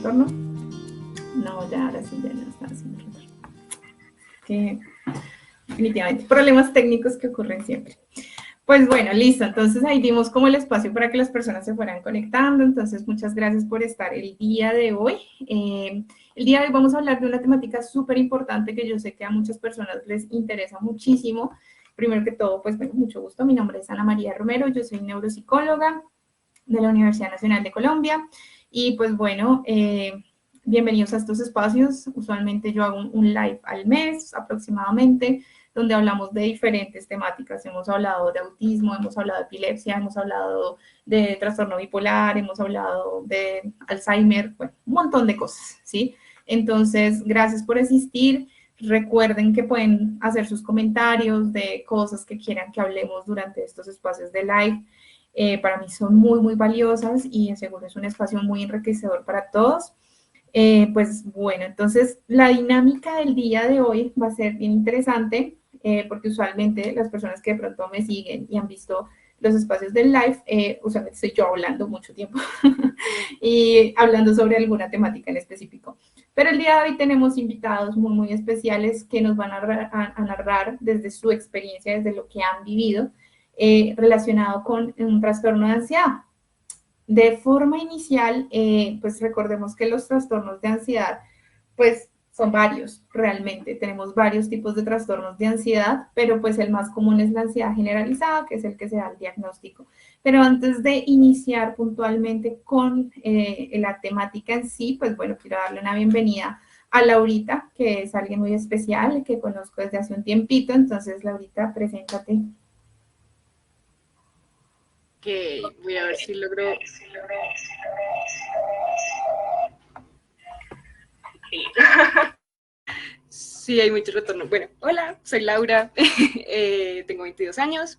retorno? No, ya ahora sí, ya no está haciendo retorno. Que definitivamente, problemas técnicos que ocurren siempre. Pues bueno, listo. Entonces ahí dimos como el espacio para que las personas se fueran conectando. Entonces, muchas gracias por estar el día de hoy. El día de hoy vamos a hablar de una temática súper importante que yo sé que a muchas personas les interesa muchísimo. Primero que todo, pues bueno, mucho gusto. Mi nombre es Ana María Romero, yo soy neuropsicóloga de la Universidad Nacional de Colombia. Y pues bueno, bienvenidos a estos espacios. Usualmente yo hago un live al mes aproximadamente, donde hablamos de diferentes temáticas. Hemos hablado de autismo, hemos hablado de epilepsia, hemos hablado de trastorno bipolar, hemos hablado de Alzheimer, bueno, un montón de cosas, ¿sí? Entonces, gracias por asistir. Recuerden que pueden hacer sus comentarios de cosas que quieran que hablemos durante estos espacios de live. Para mí son muy, muy valiosas y seguro es un espacio muy enriquecedor para todos. Pues bueno, entonces la dinámica del día de hoy va a ser bien interesante porque usualmente las personas que de pronto me siguen y han visto los espacios del live, usualmente estoy yo hablando mucho tiempo y hablando sobre alguna temática en específico. Pero el día de hoy tenemos invitados muy, muy especiales que nos van a narrar desde su experiencia, desde lo que han vivido relacionado con un trastorno de ansiedad. De forma inicial, pues recordemos que los trastornos de ansiedad, pues son varios realmente. Tenemos varios tipos de trastornos de ansiedad, pero pues el más común es la ansiedad generalizada, que es el que se da el diagnóstico. Pero antes de iniciar puntualmente con la temática en sí, pues bueno, quiero darle una bienvenida a Laurita, que es alguien muy especial, que conozco desde hace un tiempito. Entonces, Laurita, preséntate. Ok, voy a ver si logro. Sí, hay mucho retorno. Bueno, hola, soy Laura, tengo 22 años.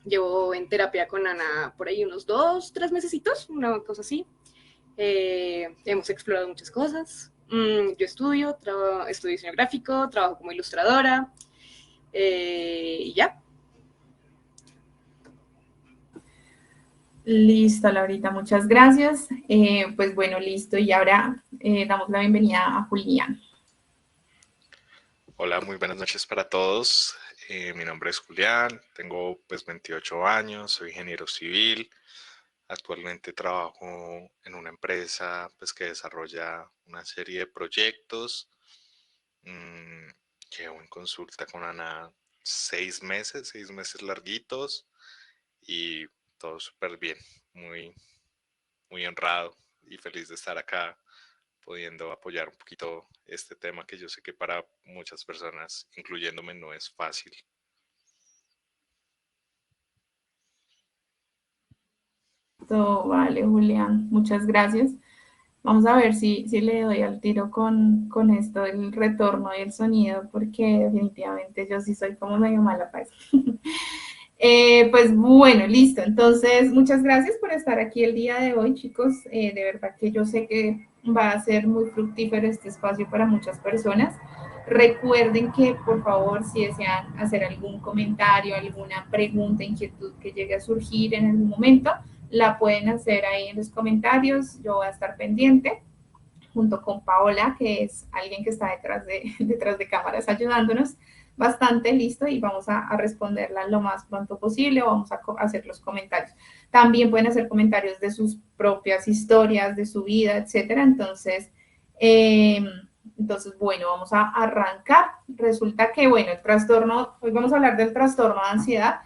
Llevo en terapia con Ana por ahí unos 2, 3 mesecitos, una cosa así. Hemos explorado muchas cosas. Yo estudio diseño gráfico, trabajo como ilustradora y ya. Listo, Laurita, muchas gracias. Pues bueno, listo. Y ahora damos la bienvenida a Julián. Hola, muy buenas noches para todos. Mi nombre es Julián, tengo pues 28 años, soy ingeniero civil. Actualmente trabajo en una empresa pues que desarrolla una serie de proyectos. Mm, Llevo en consulta con Ana 6 meses, 6 meses larguitos y todo súper bien. Muy, muy honrado y feliz de estar acá pudiendo apoyar un poquito este tema que yo sé que para muchas personas, incluyéndome, no es fácil. Todo vale, Julián, muchas gracias. Vamos a ver si le doy al tiro con esto del retorno y el sonido, porque definitivamente yo sí soy como medio mala para eso. Pues bueno, listo. Entonces, muchas gracias por estar aquí el día de hoy, chicos. De verdad que yo sé que va a ser muy fructífero este espacio para muchas personas. Recuerden que, por favor, si desean hacer algún comentario, alguna pregunta, inquietud que llegue a surgir en algún momento, la pueden hacer ahí en los comentarios. Yo voy a estar pendiente junto con Paola, que es alguien que está detrás de cámaras ayudándonos bastante, listo, y vamos a responderla lo más pronto posible o vamos a hacer los comentarios. También pueden hacer comentarios de sus propias historias, de su vida, etcétera. Entonces, bueno, vamos a arrancar. Resulta que, bueno, el trastorno, hoy vamos a hablar del trastorno de ansiedad.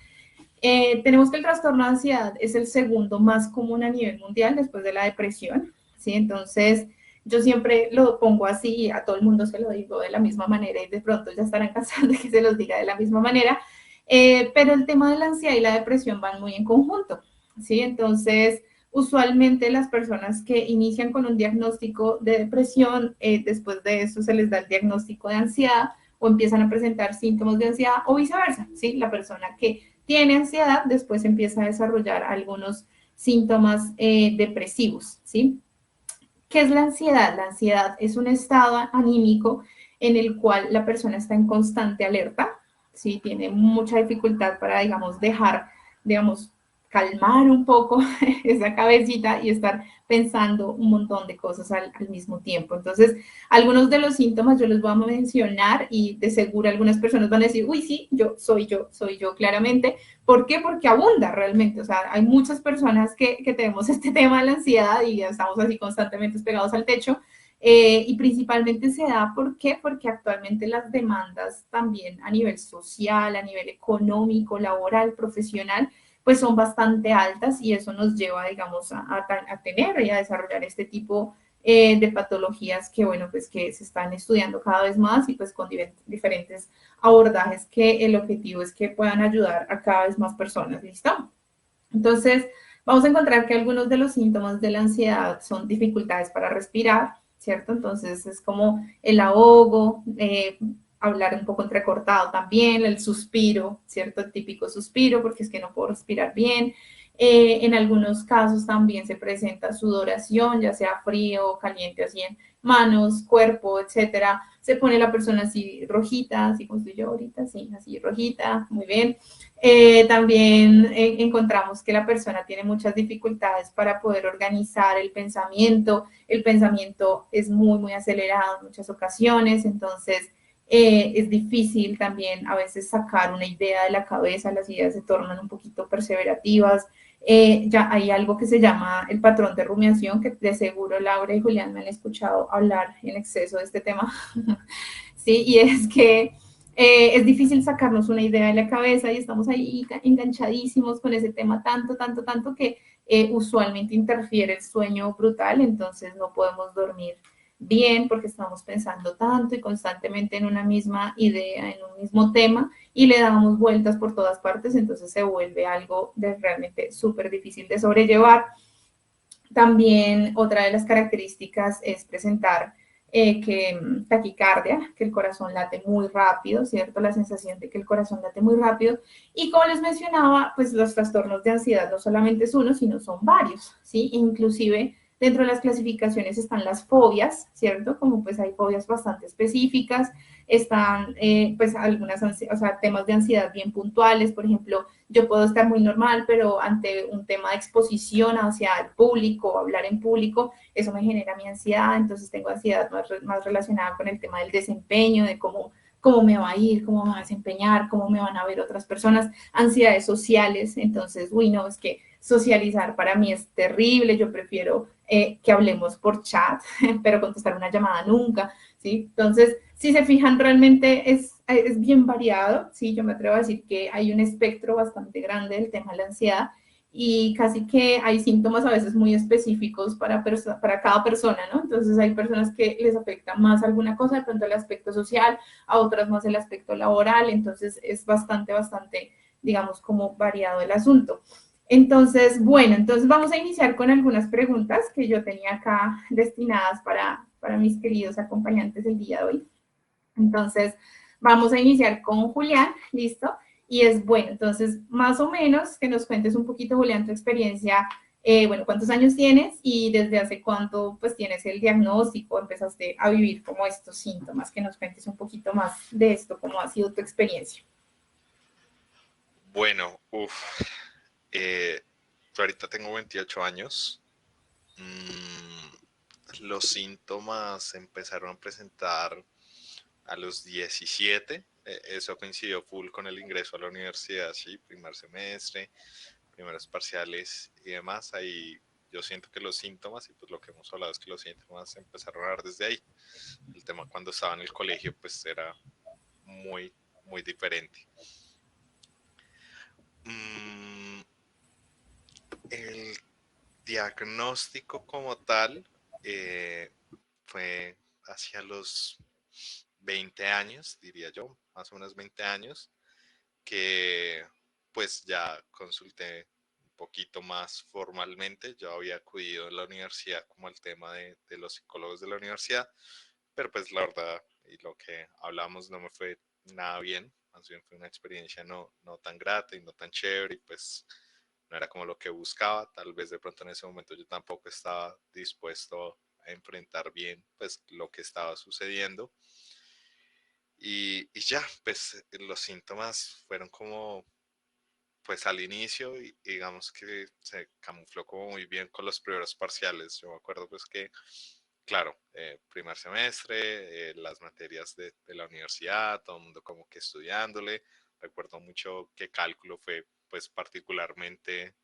Tenemos que el trastorno de ansiedad es el segundo más común a nivel mundial después de la depresión, ¿sí? Entonces, yo siempre lo pongo así y a todo el mundo se lo digo de la misma manera y de pronto ya estarán cansados de que se los diga de la misma manera, pero el tema de la ansiedad y la depresión van muy en conjunto, ¿sí? Entonces, usualmente las personas que inician con un diagnóstico de depresión, después de eso se les da el diagnóstico de ansiedad o empiezan a presentar síntomas de ansiedad o viceversa, ¿sí? La persona que tiene ansiedad después empieza a desarrollar algunos síntomas depresivos, ¿sí? ¿Qué es la ansiedad? La ansiedad es un estado anímico en el cual la persona está en constante alerta, ¿sí? Tiene mucha dificultad para, digamos, dejar, digamos, calmar un poco esa cabecita y estar pensando un montón de cosas al mismo tiempo. Entonces, algunos de los síntomas yo los voy a mencionar y de seguro algunas personas van a decir, uy, sí, soy yo claramente. ¿Por qué? Porque abunda realmente. O sea, hay muchas personas que tenemos este tema de la ansiedad y estamos así constantemente pegados al techo. Y principalmente se da, ¿por qué? Porque actualmente las demandas también a nivel social, a nivel económico, laboral, profesional, pues son bastante altas y eso nos lleva, digamos, a tener y a desarrollar este tipo de patologías que, bueno, pues que se están estudiando cada vez más y pues con diferentes abordajes que el objetivo es que puedan ayudar a cada vez más personas, ¿listo? Entonces, vamos a encontrar que algunos de los síntomas de la ansiedad son dificultades para respirar, ¿cierto? Entonces, es como el ahogo, hablar un poco entrecortado también, el suspiro, ¿cierto? El típico suspiro, porque es que no puedo respirar bien. En algunos casos también se presenta sudoración, ya sea frío o caliente, así en manos, cuerpo, etcétera. Se pone la persona así rojita, así como estoy yo ahorita, sí, así rojita, muy bien. También encontramos que la persona tiene muchas dificultades para poder organizar el pensamiento es muy acelerado en muchas ocasiones, entonces es difícil también a veces sacar una idea de la cabeza, las ideas se tornan un poquito perseverativas. Ya hay algo que se llama el patrón de rumiación, que de seguro Laura y Julián me han escuchado hablar en exceso de este tema. ¿Sí? Y es que es difícil sacarnos una idea de la cabeza y estamos ahí enganchadísimos con ese tema tanto que usualmente interfiere el sueño brutal, entonces no podemos dormir bien porque estamos pensando tanto y constantemente en una misma idea, en un mismo tema y le damos vueltas por todas partes, entonces se vuelve algo de realmente súper difícil de sobrellevar. También otra de las características es presentar que taquicardia, que el corazón late muy rápido, ¿cierto? La sensación de que el corazón late muy rápido. Y como les mencionaba, pues los trastornos de ansiedad no solamente es uno, sino son varios, ¿sí? Inclusive dentro de las clasificaciones están las fobias, ¿cierto? Como pues hay fobias bastante específicas, están pues algunas, o sea, temas de ansiedad bien puntuales, por ejemplo, yo puedo estar muy normal, pero ante un tema de exposición hacia el público, hablar en público, eso me genera mi ansiedad, entonces tengo ansiedad más relacionada con el tema del desempeño, de cómo me va a ir, cómo me va a desempeñar, cómo me van a ver otras personas, ansiedades sociales, entonces, uy, no, es que socializar para mí es terrible, yo prefiero que hablemos por chat, pero contestar una llamada nunca, ¿sí? Entonces, si se fijan, realmente es bien variado, ¿sí? Yo me atrevo a decir que hay un espectro bastante grande del tema de la ansiedad y casi que hay síntomas a veces muy específicos para cada persona, ¿no? Entonces hay personas que les afecta más alguna cosa, de pronto el aspecto social, a otras más el aspecto laboral, entonces es bastante, digamos, como variado el asunto. Entonces, bueno, entonces vamos a iniciar con algunas preguntas que yo tenía acá destinadas para mis queridos acompañantes el día de hoy. Entonces, vamos a iniciar con Julián, ¿listo? Y es bueno, entonces, más o menos, que nos cuentes un poquito, Julián, tu experiencia, bueno, ¿cuántos años tienes y desde hace cuánto, pues, tienes el diagnóstico, empezaste a vivir como estos síntomas? Que nos cuentes un poquito más de esto, cómo ha sido tu experiencia. Bueno, yo ahorita tengo 28 años. Los síntomas empezaron a presentar a los 17. Eso coincidió full con el ingreso a la universidad, sí, primer semestre, primeros parciales y demás. Ahí yo siento que los síntomas, y pues lo que hemos hablado es que los síntomas empezaron a dar desde ahí. El tema cuando estaba en el colegio pues era muy diferente. Mm, el diagnóstico como tal fue hacia los 20 años, diría yo, más o menos 20 años, que pues ya consulté un poquito más formalmente. Yo había acudido en la universidad como al tema de los psicólogos de la universidad, pero pues la verdad y lo que hablamos no me fue nada bien, más bien fue una experiencia no tan grata y no tan chévere y pues no era como lo que buscaba. Tal vez de pronto en ese momento yo tampoco estaba dispuesto a enfrentar bien pues lo que estaba sucediendo. Y ya, pues los síntomas fueron como pues al inicio, digamos que se camufló como muy bien con los primeros parciales. Yo me acuerdo pues que, claro, primer semestre, las materias de la universidad, todo el mundo como que estudiándole. Recuerdo mucho que cálculo fue pues particularmente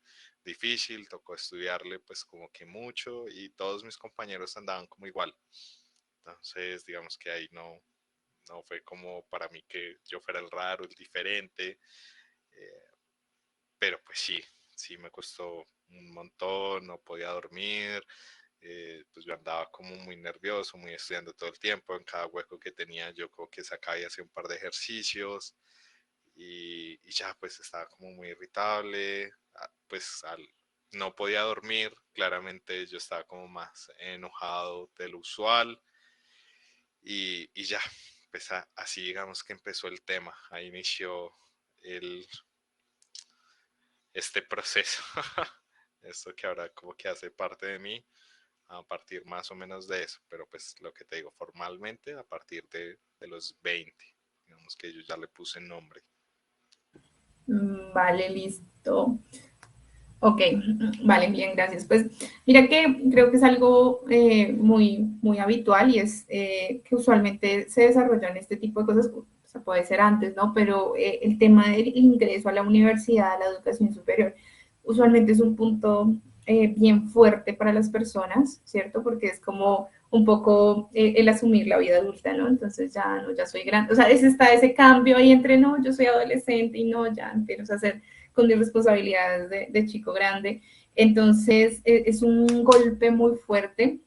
difícil, tocó estudiarle pues como que mucho y todos mis compañeros andaban como igual. Entonces, digamos que ahí no fue como para mí que yo fuera el raro, el diferente, eh, pero pues sí me costó un montón, no podía dormir, pues yo andaba como muy nervioso, muy estudiando todo el tiempo, en cada hueco que tenía yo como que sacaba y hacía un par de ejercicios y ya pues estaba como muy irritable, pues no podía dormir, claramente yo estaba como más enojado de lo usual y ya, pues así digamos que empezó el tema, ahí inició el, este proceso, esto que ahora como que hace parte de mí a partir más o menos de eso, pero pues lo que te digo, formalmente a partir de los 20, digamos que yo ya le puse nombre. Vale, listo. Ok, vale, bien, gracias. Pues mira que creo que es algo muy habitual y es que usualmente se desarrollan este tipo de cosas, o sea, puede ser antes, ¿no? Pero el tema del ingreso a la universidad, a la educación superior, usualmente es un punto bien fuerte para las personas, ¿cierto? Porque es como un poco el asumir la vida adulta, ¿no? Entonces ya no, ya soy grande, o sea, está ese cambio ahí entre, no, yo soy adolescente y no, ya empiezo a hacer con mis responsabilidades de chico grande. Entonces, es un golpe muy fuerte.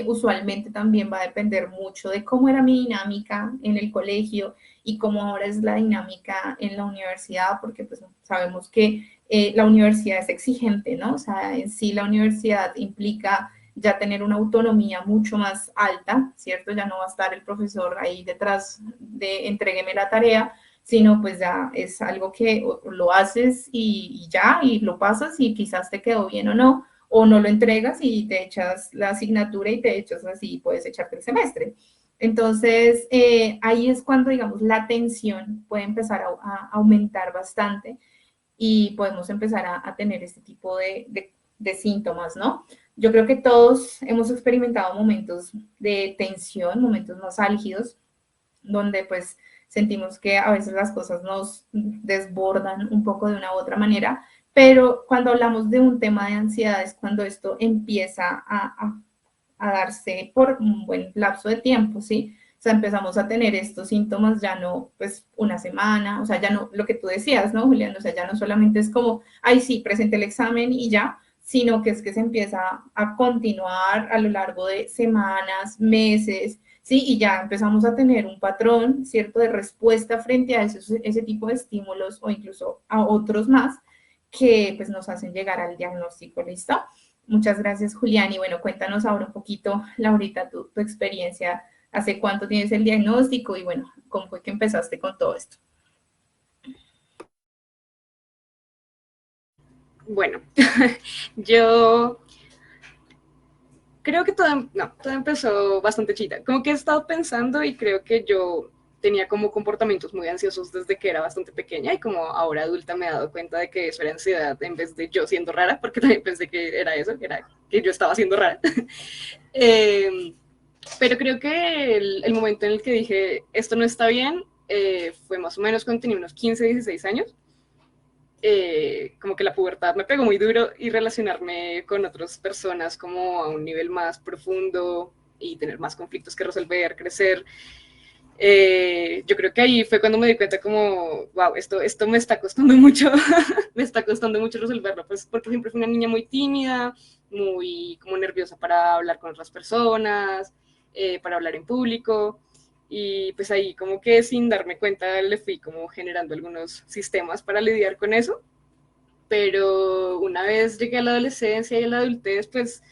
Usualmente también va a depender mucho de cómo era mi dinámica en el colegio y cómo ahora es la dinámica en la universidad, porque pues sabemos que la universidad es exigente, ¿no? O sea, en sí la universidad implica ya tener una autonomía mucho más alta, ¿cierto? Ya no va a estar el profesor ahí detrás de entrégueme la tarea, sino pues ya es algo que lo haces y ya, y lo pasas y quizás te quedó bien o no lo entregas y te echas la asignatura y te echas así, puedes echarte el semestre. Entonces, ahí es cuando, digamos, la tensión puede empezar a aumentar bastante y podemos empezar a tener este tipo de síntomas, ¿no? Yo creo que todos hemos experimentado momentos de tensión, momentos más álgidos, donde pues sentimos que a veces las cosas nos desbordan un poco de una u otra manera, pero cuando hablamos de un tema de ansiedad es cuando esto empieza a darse por un buen lapso de tiempo, ¿sí? O sea, empezamos a tener estos síntomas ya no, pues, una semana, o sea, ya no, lo que tú decías, ¿no, Julián? O sea, ya no solamente es como, ay, sí, presenté el examen y ya, sino que es que se empieza a continuar a lo largo de semanas, meses, ¿sí? Y ya empezamos a tener un patrón, ¿cierto?, de respuesta frente a ese tipo de estímulos o incluso a otros más que pues nos hacen llegar al diagnóstico, ¿listo? Muchas gracias, Julián. Y bueno, cuéntanos ahora un poquito, Laurita, tu experiencia, hace cuánto tienes el diagnóstico y bueno, cómo fue que empezaste con todo esto. Bueno, yo creo que todo empezó bastante chita. Como que he estado pensando y creo que yo tenía como comportamientos muy ansiosos desde que era bastante pequeña y como ahora adulta me he dado cuenta de que eso era ansiedad en vez de yo siendo rara, porque también pensé que era eso, que yo estaba siendo rara. eh, pero creo que el momento en el que dije esto no está bien fue más o menos cuando tenía unos 15, 16 años. Como que la pubertad me pegó muy duro y relacionarme con otras personas como a un nivel más profundo y tener más conflictos que resolver, crecer. Yo creo que ahí fue cuando me di cuenta como, wow, esto me está costando mucho, me está costando mucho resolverlo, pues porque siempre fui una niña muy tímida, muy como nerviosa para hablar con otras personas, para hablar en público. Y pues ahí como que sin darme cuenta le fui como generando algunos sistemas para lidiar con eso. Pero una vez llegué a la adolescencia y a la adultez, pues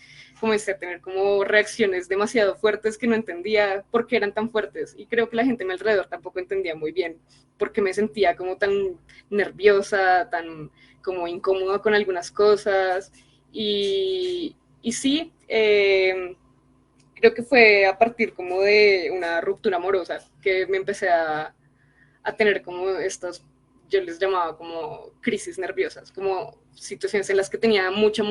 comencé a tener como reacciones demasiado fuertes que no entendía por qué eran tan fuertes. Y creo que la gente a mi alrededor tampoco entendía muy bien por qué me sentía como tan nerviosa, tan como incómoda con algunas cosas. Y sí, creo que fue a partir como de una ruptura amorosa que me empecé a tener como estos yo les llamaba como crisis nerviosas, como situaciones en las que tenía mucha,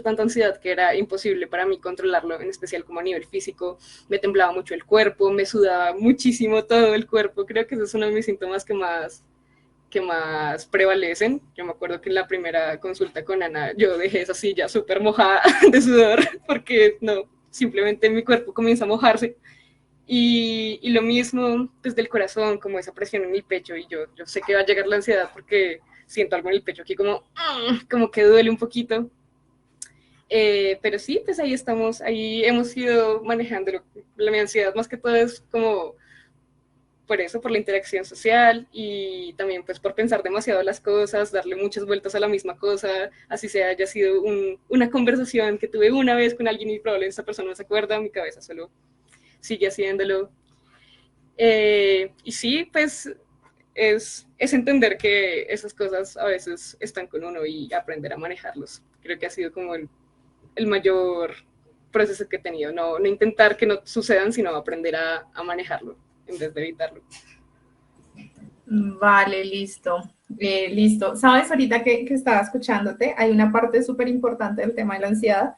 tanta ansiedad que era imposible para mí controlarlo, en especial como a nivel físico. Me temblaba mucho el cuerpo, me sudaba muchísimo todo el cuerpo. Creo que ese es uno de mis síntomas que más prevalecen. Yo me acuerdo que en la primera consulta con Ana yo dejé esa silla súper mojada de sudor porque no, simplemente mi cuerpo comienza a mojarse. Y lo mismo desde el corazón, como esa presión en el pecho, y yo sé que va a llegar la ansiedad porque siento algo en el pecho aquí como que duele un poquito. Pero sí, pues ahí estamos, ahí hemos ido manejando mi ansiedad más que todo es como por eso, por la interacción social y también pues por pensar demasiado las cosas, darle muchas vueltas a la misma cosa, así sea haya sido una conversación que tuve una vez con alguien y probablemente esa persona no se acuerda, mi cabeza solo sigue haciéndolo. Y sí, pues es entender que esas cosas a veces están con uno y aprender a manejarlos. Creo que ha sido como el mayor proceso que he tenido, no intentar que no sucedan, sino aprender a manejarlo en vez de evitarlo. Vale, listo. Listo. Sabes, ahorita que estaba escuchándote, hay una parte súper importante del tema de la ansiedad,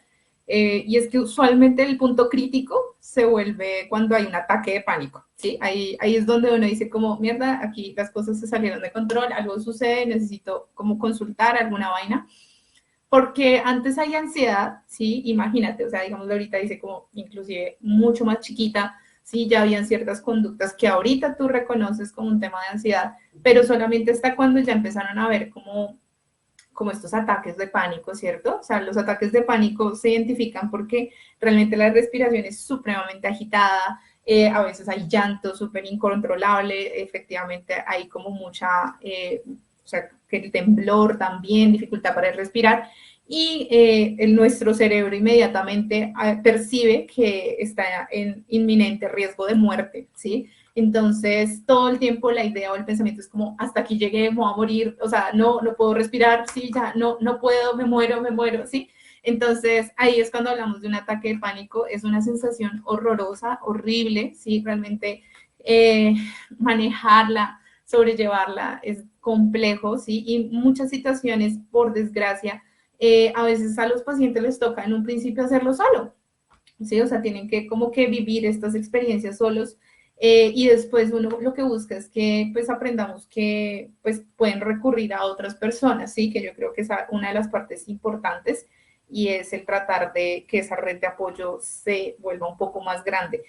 y es que usualmente el punto crítico se vuelve cuando hay un ataque de pánico, ¿sí? Ahí es donde uno dice como, mierda, aquí las cosas se salieron de control, algo sucede, necesito como consultar alguna vaina, porque antes hay ansiedad, ¿sí? Imagínate, o sea, digamos, ahorita dice como inclusive mucho más chiquita, sí, ya habían ciertas conductas que ahorita tú reconoces como un tema de ansiedad, pero solamente está cuando ya empezaron a ver como estos ataques de pánico, ¿cierto? O sea, los ataques de pánico se identifican porque realmente la respiración es supremamente agitada, a veces hay llanto súper incontrolable, efectivamente hay como mucha, o sea, que el temblor también, dificultad para respirar, y nuestro cerebro inmediatamente percibe que está en inminente riesgo de muerte, ¿sí? Entonces, todo el tiempo la idea o el pensamiento es como, hasta aquí llegué, me voy a morir, o sea, no puedo respirar, sí, ya, no puedo, me muero, ¿sí? Entonces, ahí es cuando hablamos de un ataque de pánico, es una sensación horrorosa, horrible, ¿sí? Realmente manejarla, sobrellevarla es complejo, ¿sí? Y muchas situaciones, por desgracia, a veces a los pacientes les toca en un principio hacerlo solo, ¿sí? O sea, tienen que como que vivir estas experiencias solos, y después uno lo que busca es que pues aprendamos que pues pueden recurrir a otras personas, ¿sí? Que yo creo que es una de las partes importantes y es el tratar de que esa red de apoyo se vuelva un poco más grande.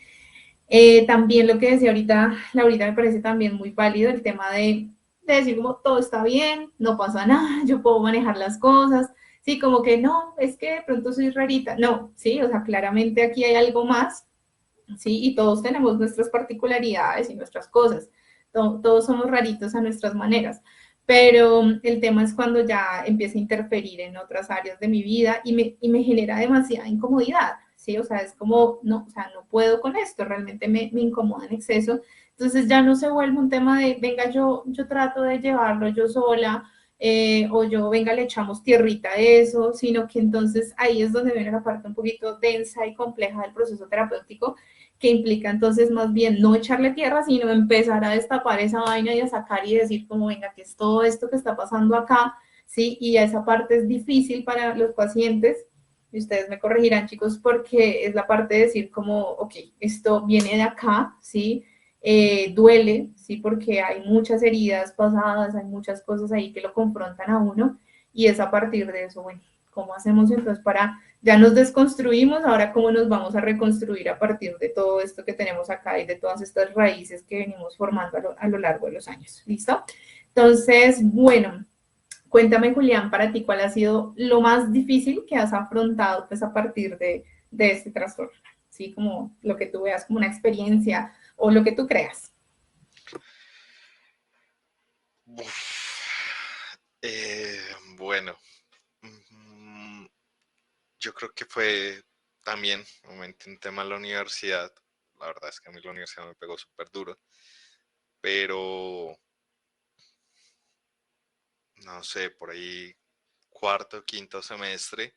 También lo que decía ahorita, Laurita, me parece también muy válido el tema de decir como todo está bien, no pasa nada, yo puedo manejar las cosas, sí, como que no, es que de pronto soy rarita, no, sí, o sea, claramente aquí hay algo más, sí, y todos tenemos nuestras particularidades y nuestras cosas, todos somos raritos a nuestras maneras, pero el tema es cuando ya empieza a interferir en otras áreas de mi vida y me genera demasiada incomodidad, ¿sí? O sea, es como, no, o sea, no puedo con esto, realmente me incomoda en exceso, entonces ya no se vuelve un tema de, venga, yo trato de llevarlo yo sola, o yo, venga, le echamos tierrita a eso, sino que entonces ahí es donde viene la parte un poquito densa y compleja del proceso terapéutico, que implica entonces más bien no echarle tierra, sino empezar a destapar esa vaina y a sacar y decir como, venga, que es todo esto que está pasando acá, ¿sí? Y esa parte es difícil para los pacientes, y ustedes me corregirán, chicos, porque es la parte de decir como, ok, esto viene de acá, ¿sí? Duele, ¿sí? Porque hay muchas heridas pasadas, hay muchas cosas ahí que lo confrontan a uno, y es a partir de eso, bueno, ¿cómo hacemos entonces para, ya nos desconstruimos, ahora cómo nos vamos a reconstruir a partir de todo esto que tenemos acá y de todas estas raíces que venimos formando a lo largo de los años? ¿Listo? Entonces, bueno, cuéntame, Julián, para ti, ¿cuál ha sido lo más difícil que has afrontado pues a partir de este trastorno? ¿Sí? Como lo que tú veas como una experiencia o lo que tú creas. Bueno, yo creo que fue también un tema en la universidad. La verdad es que a mí la universidad me pegó súper duro, pero no sé, por ahí cuarto, quinto semestre,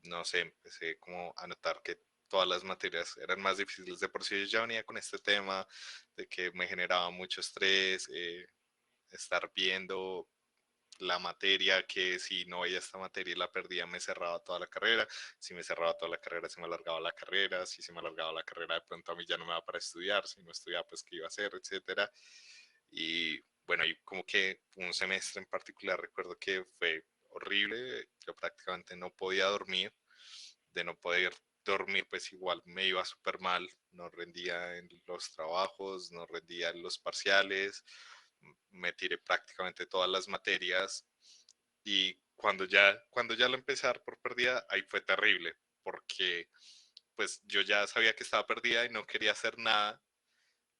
no sé, empecé como a notar que todas las materias eran más difíciles de por sí. Yo ya venía con este tema de que me generaba mucho estrés, estar viendo la materia, que si no veía esta materia y la perdía, me cerraba toda la carrera. Si me cerraba toda la carrera, se me alargaba la carrera. Si se me alargaba la carrera, de pronto a mí ya no me va para estudiar. Si no estudiaba, pues qué iba a hacer, etcétera. Y bueno, y como que un semestre en particular recuerdo que fue horrible. Yo prácticamente no podía dormir. De no poder dormir, pues igual me iba súper mal. No rendía en los trabajos, no rendía en los parciales. Me tiré prácticamente todas las materias y cuando ya lo empecé a dar por perdida, ahí fue terrible, porque pues yo ya sabía que estaba perdida y no quería hacer nada,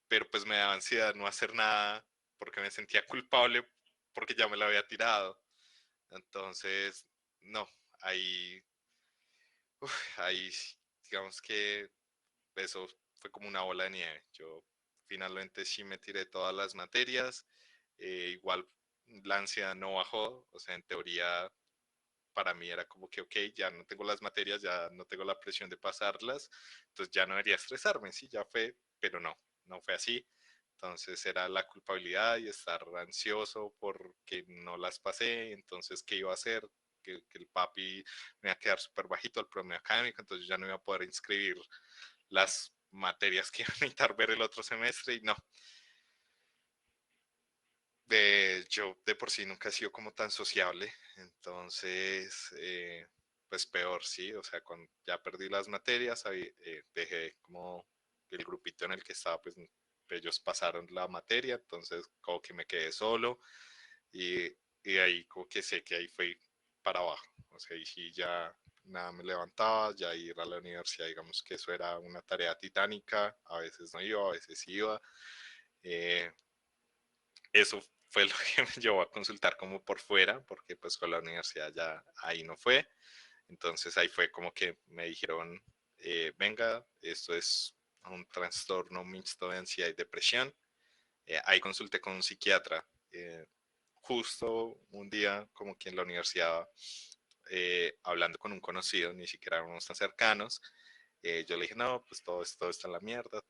pero pues me daba ansiedad no hacer nada porque me sentía culpable porque ya me la había tirado. Entonces, no, ahí, ahí digamos que eso fue como una bola de nieve. Yo finalmente sí me tiré todas las materias, igual la ansiedad no bajó, o sea, en teoría para mí era como que, ok, ya no tengo las materias, ya no tengo la presión de pasarlas, entonces ya no debería estresarme, sí, ya fue, pero no, no fue así. Entonces era la culpabilidad y estar ansioso porque no las pasé, entonces, ¿qué iba a hacer? Que el papi me iba a quedar súper bajito al promedio académico, entonces ya no iba a poder inscribir las materias que iba a necesitar ver el otro semestre y no. Yo de por sí nunca he sido como tan sociable, entonces, pues peor, sí, o sea, cuando ya perdí las materias, dejé como el grupito en el que estaba, pues ellos pasaron la materia, entonces como que me quedé solo y, y ahí como que sé que ahí fue para abajo, o sea, y sí ya nada me levantaba, ya ir a la universidad, digamos que eso era una tarea titánica, a veces no iba, a veces iba. eh, Eso fue lo que me llevó a consultar como por fuera, porque pues con la universidad ya ahí no fue. Entonces ahí fue como que me dijeron, venga, esto es un trastorno mixto de ansiedad y depresión. Ahí consulté con un psiquiatra. Justo un día como que en la universidad, hablando con un conocido, ni siquiera éramos tan cercanos, yo le dije, no, pues todo está en la mierda,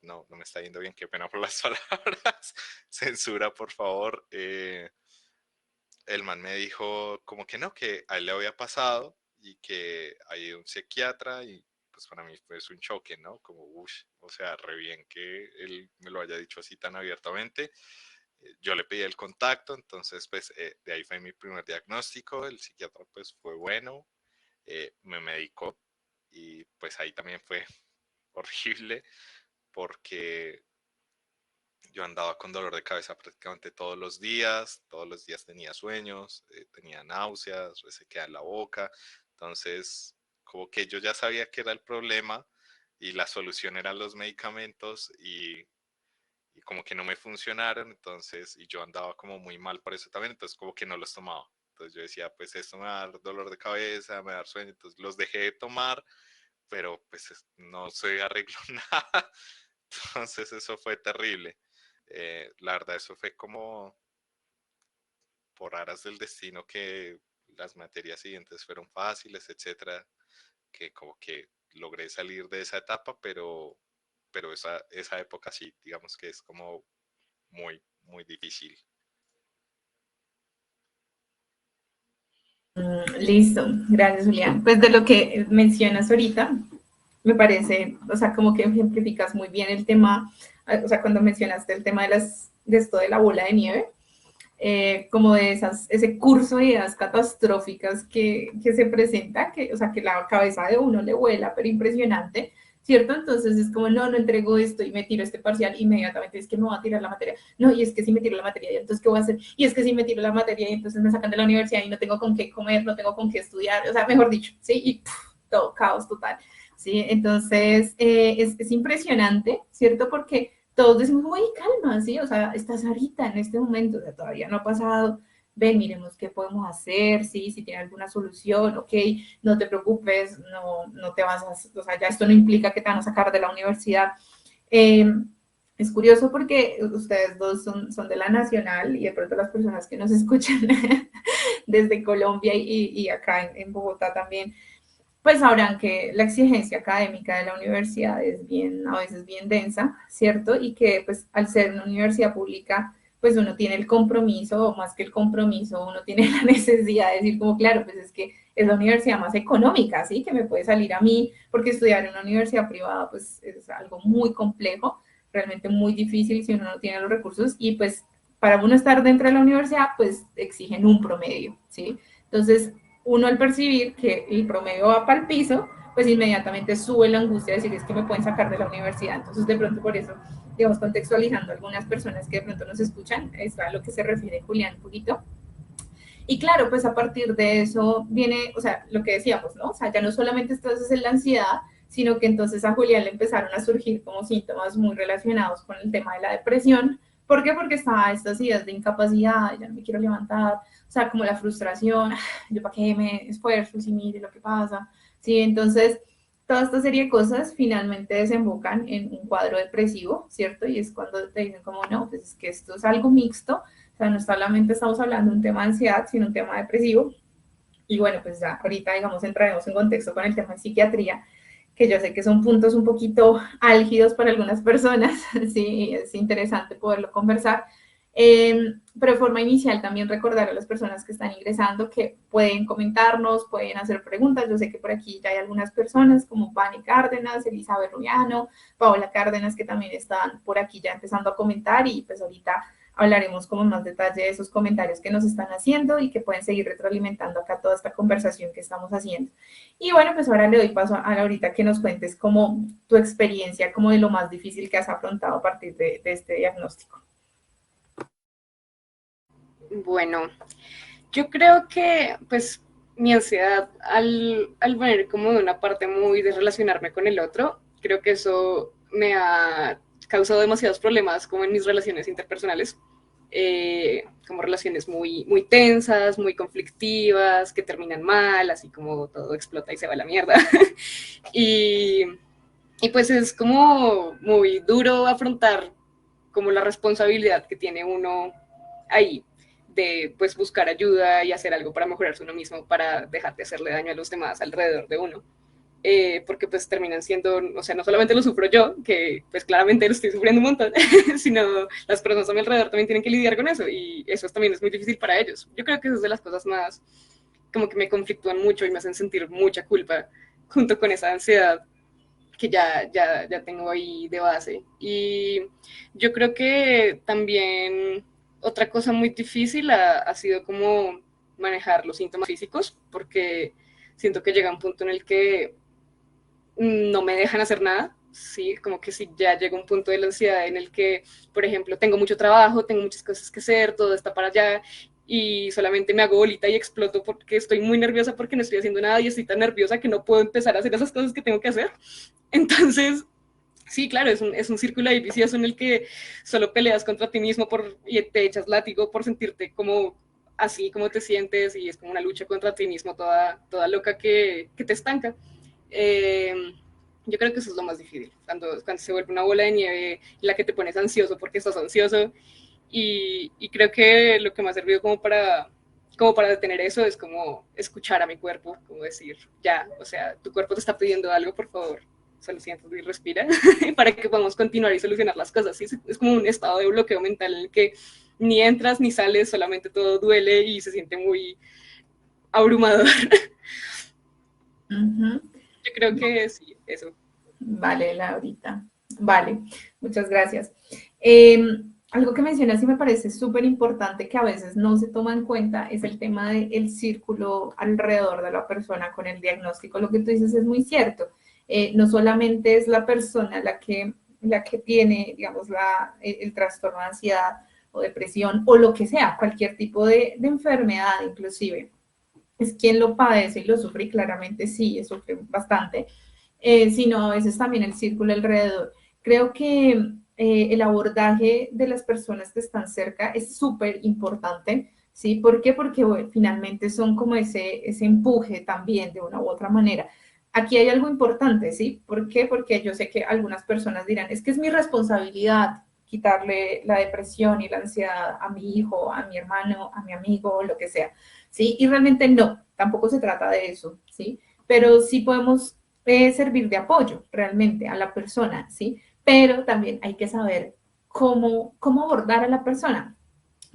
no, no me está yendo bien, qué pena por las palabras, censura por favor. El man me dijo como que no, que a él le había pasado y que hay un psiquiatra y pues para mí fue un choque, ¿no? Como, uff, o sea, re bien que él me lo haya dicho así tan abiertamente. Yo le pedí el contacto, entonces pues de ahí fue mi primer diagnóstico, el psiquiatra pues fue bueno, me medicó y pues ahí también fue horrible porque yo andaba con dolor de cabeza prácticamente todos los días tenía sueños, tenía náuseas, resequedad en la boca, entonces como que yo ya sabía que era el problema y la solución eran los medicamentos y como que no me funcionaron, entonces, y yo andaba como muy mal por eso también, entonces como que no los tomaba. Entonces yo decía, pues esto me va a dar dolor de cabeza, me va a dar sueño, entonces los dejé de tomar, pero pues no se arregló nada. Entonces eso fue terrible. La verdad, eso fue como por aras del destino que las materias siguientes fueron fáciles, etcétera, que como que logré salir de esa etapa, pero esa época sí, digamos que es como muy, muy difícil. Listo, gracias Julián. Pues de lo que mencionas ahorita, me parece, o sea, como que ejemplificas muy bien el tema, o sea, cuando mencionaste el tema de esto de la bola de nieve, como de ese curso de ideas catastróficas que se presenta, que, o sea, que la cabeza de uno le vuela, pero impresionante, ¿cierto? Entonces es como, no, no entrego esto y me tiro este parcial, inmediatamente es que me voy a tirar la materia, no, y es que si me tiro la materia, ¿y entonces qué voy a hacer? Y es que si me tiro la materia y entonces me sacan de la universidad y no tengo con qué comer, no tengo con qué estudiar, o sea, mejor dicho, ¿sí? Y todo caos total, ¿sí? Entonces es impresionante, ¿cierto? Porque todos decimos, oye, calma, ¿sí? O sea, estás ahorita en este momento, o sea, todavía no ha pasado, ven, miremos qué podemos hacer, ¿sí? Si tiene alguna solución, ok, no te preocupes, no te vas a, o sea, ya esto no implica que te van a sacar de la universidad. Eh, es curioso porque ustedes dos son de la Nacional y de pronto las personas que nos escuchan desde Colombia y acá en Bogotá también, pues sabrán que la exigencia académica de la universidad es bien, a veces bien densa, ¿cierto? Y que pues al ser una universidad pública, pues uno tiene el compromiso, o más que el compromiso, uno tiene la necesidad de decir como, claro, pues es que es la universidad más económica, ¿sí? Que me puede salir a mí, porque estudiar en una universidad privada, pues es algo muy complejo, realmente muy difícil si uno no tiene los recursos, y pues para uno estar dentro de la universidad, pues exigen un promedio, ¿sí? Entonces, uno al percibir que el promedio va para el piso, pues inmediatamente sube la angustia de decir, es que me pueden sacar de la universidad. Entonces, de pronto por eso, digamos, contextualizando a algunas personas que de pronto nos escuchan, es a lo que se refiere Julián un poquito. Y claro, pues a partir de eso viene, o sea, lo que decíamos, ¿no? O sea, ya no solamente entonces es la ansiedad, sino que entonces a Julián le empezaron a surgir como síntomas muy relacionados con el tema de la depresión. ¿Por qué? Porque estaba estas ideas de incapacidad, ya no me quiero levantar, o sea, como la frustración, yo para qué me esfuerzo si mire lo que pasa, ¿sí? Entonces, toda esta serie de cosas finalmente desembocan en un cuadro depresivo, ¿cierto? Y es cuando te dicen como, no, pues es que esto es algo mixto, o sea, no solamente estamos hablando de un tema de ansiedad, sino un tema depresivo. Y bueno, pues ya ahorita, digamos, entraremos en contexto con el tema de psiquiatría, que yo sé que son puntos un poquito álgidos para algunas personas, sí, es interesante poderlo conversar. Pero de forma inicial también recordar a las personas que están ingresando que pueden comentarnos, pueden hacer preguntas. Yo sé que por aquí ya hay algunas personas como Pani Cárdenas, Elizabeth Rubiano, Paola Cárdenas, que también están por aquí ya empezando a comentar, y pues ahorita hablaremos como en más detalle de esos comentarios que nos están haciendo y que pueden seguir retroalimentando acá toda esta conversación que estamos haciendo. Y bueno, pues ahora le doy paso a Laurita que nos cuentes como tu experiencia, como de lo más difícil que has afrontado a partir de este diagnóstico. Bueno, yo creo que pues mi ansiedad al venir como de una parte muy de relacionarme con el otro, creo que eso me ha causado demasiados problemas como en mis relaciones interpersonales, como relaciones muy tensas, muy conflictivas, que terminan mal, así como todo explota y se va a la mierda. y, y pues es como muy duro afrontar como la responsabilidad que tiene uno ahí de pues buscar ayuda y hacer algo para mejorarse uno mismo, para dejar de hacerle daño a los demás alrededor de uno. Porque pues terminan siendo, o sea, no solamente lo sufro yo, que pues claramente lo estoy sufriendo un montón, sino las personas a mi alrededor también tienen que lidiar con eso, y eso también es muy difícil para ellos. Yo creo que eso es de las cosas más como que me conflictúan mucho y me hacen sentir mucha culpa, junto con esa ansiedad que ya tengo ahí de base. Y yo creo que también otra cosa muy difícil ha sido como manejar los síntomas físicos, porque siento que llega un punto en el que no me dejan hacer nada. Sí, como que si ya llega un punto de la ansiedad en el que, por ejemplo, tengo mucho trabajo, tengo muchas cosas que hacer, todo está para allá, y solamente me hago bolita y exploto porque estoy muy nerviosa porque no estoy haciendo nada y estoy tan nerviosa que no puedo empezar a hacer esas cosas que tengo que hacer. Entonces, sí, claro, es un círculo ahí vicioso en el que solo peleas contra ti mismo y te echas látigo por sentirte como así como te sientes, y es como una lucha contra ti mismo toda loca que te estanca. Eh, yo creo que eso es lo más difícil, cuando se vuelve una bola de nieve en la que te pones ansioso porque estás ansioso, y creo que lo que me ha servido como para detener eso es como escuchar a mi cuerpo, como decir, ya, o sea, tu cuerpo te está pidiendo algo, por favor, solo siéntate y respira, para que podamos continuar y solucionar las cosas. ¿Sí? Es como un estado de bloqueo mental en el que ni entras ni sales, solamente todo duele y se siente muy abrumador. Yo creo que sí, eso. Vale, Laurita. Vale, muchas gracias. Algo que mencionas y me parece súper importante que a veces no se toma en cuenta es el tema del círculo alrededor de la persona con el diagnóstico. Lo que tú dices es muy cierto. No solamente es la persona la que tiene, digamos, el trastorno de ansiedad o depresión o lo que sea, cualquier tipo de enfermedad inclusive. Es quien lo padece y lo sufre, y claramente sí, sufre bastante, sino a veces también el círculo alrededor. Creo que el abordaje de las personas que están cerca es súper importante, ¿sí? ¿Por qué? Porque bueno, finalmente son como ese empuje también de una u otra manera. Aquí hay algo importante, ¿sí? ¿Por qué? Porque yo sé que algunas personas dirán, es que es mi responsabilidad quitarle la depresión y la ansiedad a mi hijo, a mi hermano, a mi amigo, lo que sea, ¿sí? Y realmente no, tampoco se trata de eso, ¿sí? Pero sí podemos servir de apoyo realmente a la persona, ¿sí? Pero también hay que saber cómo abordar a la persona.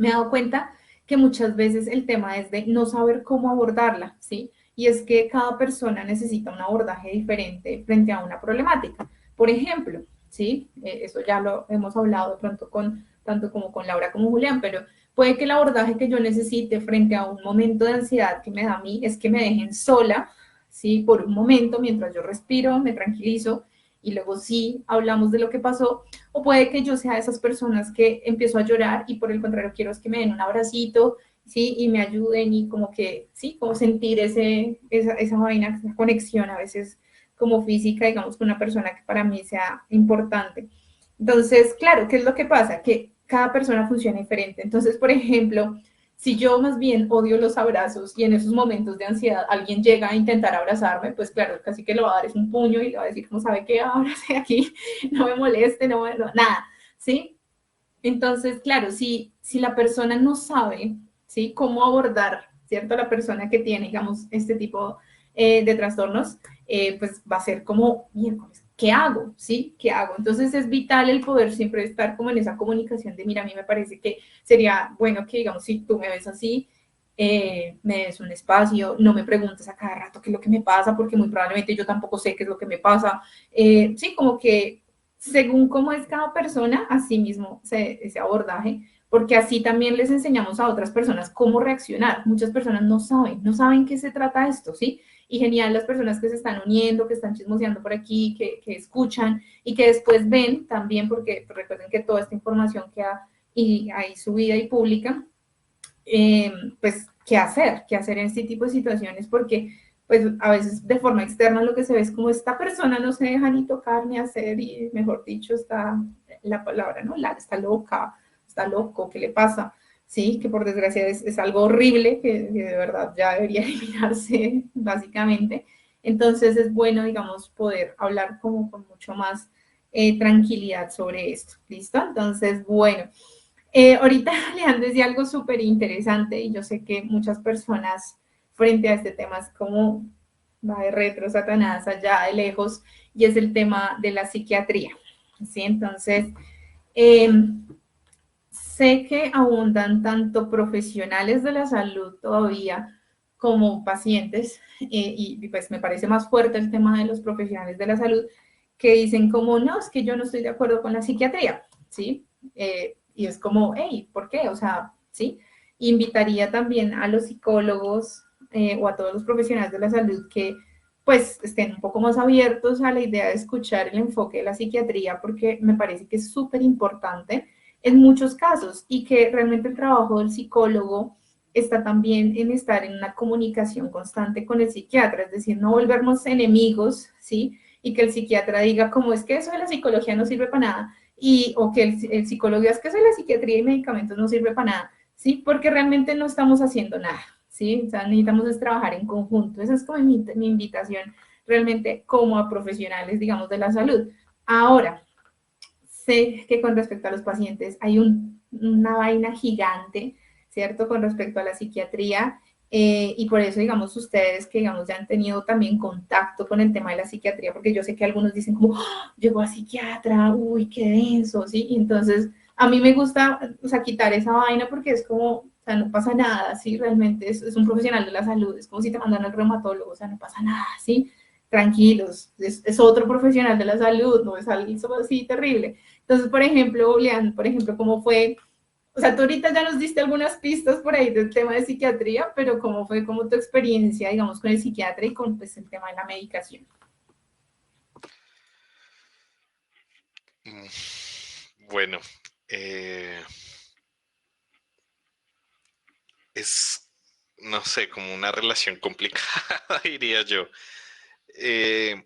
me he dado cuenta que muchas veces el tema es de no saber cómo abordarla, ¿sí? Y es que cada persona necesita un abordaje diferente frente a una problemática. Por ejemplo, ¿sí? Eso ya lo hemos hablado de pronto con tanto como con Laura como Julián, pero puede que el abordaje que yo necesite frente a un momento de ansiedad que me da a mí es que me dejen sola, ¿sí? Por un momento, mientras yo respiro, me tranquilizo y luego sí hablamos de lo que pasó, o puede que yo sea de esas personas que empiezo a llorar y por el contrario quiero es que me den un abracito, ¿sí? Y me ayuden y como que, sí, como sentir esa vaina, esa conexión a veces como física, digamos, con una persona que para mí sea importante. Entonces, claro, ¿qué es lo que pasa? Que cada persona funciona diferente. Entonces, por ejemplo, si yo más bien odio los abrazos y en esos momentos de ansiedad alguien llega a intentar abrazarme, pues claro, casi que le va a dar es un puño y le va a decir, ¿cómo sabe qué? Abrace aquí, no me moleste, nada, ¿sí? Entonces, claro, si la persona no sabe, ¿sí? Cómo abordar, ¿cierto? La persona que tiene, digamos, este tipo de trastornos, pues va a ser como, miércoles, ¿qué hago? ¿Sí? ¿Qué hago? Entonces es vital el poder siempre estar como en esa comunicación de, mira, a mí me parece que sería bueno que, digamos, si tú me ves así, me des un espacio, no me preguntes a cada rato qué es lo que me pasa, porque muy probablemente yo tampoco sé qué es lo que me pasa. Sí, como que según cómo es cada persona, así mismo ese abordaje, porque así también les enseñamos a otras personas cómo reaccionar. Muchas personas no saben qué se trata esto, ¿sí? Y genial las personas que se están uniendo, que están chismoseando por aquí, que escuchan y que después ven también, porque recuerden que toda esta información queda y ahí subida y pública, pues, qué hacer en este tipo de situaciones, porque pues a veces de forma externa lo que se ve es como esta persona no se deja ni tocar ni hacer y mejor dicho está la palabra, ¿no? Está loca, está loco, ¿qué le pasa? Sí, que por desgracia es algo horrible que de verdad ya debería eliminarse básicamente. Entonces es bueno, digamos, poder hablar como con mucho más tranquilidad sobre esto. ¿Listo? Entonces, bueno, ahorita Leandro decía algo súper interesante y yo sé que muchas personas frente a este tema es como va de retro, Satanás, allá de lejos, y es el tema de la psiquiatría. ¿Sí? Entonces, eh, sé que abundan tanto profesionales de la salud todavía como pacientes, y pues me parece más fuerte el tema de los profesionales de la salud que dicen como, no, es que yo no estoy de acuerdo con la psiquiatría, ¿sí? Y es como, hey, ¿por qué? O sea, ¿sí? Invitaría también a los psicólogos o a todos los profesionales de la salud que pues estén un poco más abiertos a la idea de escuchar el enfoque de la psiquiatría porque me parece que es súper importante en muchos casos y que realmente el trabajo del psicólogo está también en estar en una comunicación constante con el psiquiatra, es decir, no volvernos enemigos, ¿sí? Y que el psiquiatra diga, como es que eso de la psicología no sirve para nada, y, o que el psicólogo diga, es que eso de la psiquiatría y medicamentos no sirve para nada, ¿sí? Porque realmente no estamos haciendo nada, ¿sí? O sea, necesitamos es trabajar en conjunto. Esa es como mi invitación realmente como a profesionales, digamos, de la salud. Ahora, sé que con respecto a los pacientes hay una vaina gigante, ¿cierto? Con respecto a la psiquiatría. Y por eso, digamos, ustedes que, digamos, ya han tenido también contacto con el tema de la psiquiatría, porque yo sé que algunos dicen como, ¡oh! Llegó a psiquiatra, uy, qué denso, ¿sí? Y entonces, a mí me gusta, o sea, quitar esa vaina porque es como, o sea, no pasa nada, ¿sí? Realmente es un profesional de la salud, es como si te mandan al reumatólogo, o sea, no pasa nada, ¿sí? Tranquilos, es otro profesional de la salud, no es algo así terrible. Entonces, por ejemplo, Julián, por ejemplo, ¿cómo fue? O sea, tú ahorita ya nos diste algunas pistas por ahí del tema de psiquiatría, pero ¿cómo fue como tu experiencia, digamos, con el psiquiatra y con pues, el tema de la medicación? Mm, Bueno, eh, es, no sé, como una relación complicada, diría yo. Eh,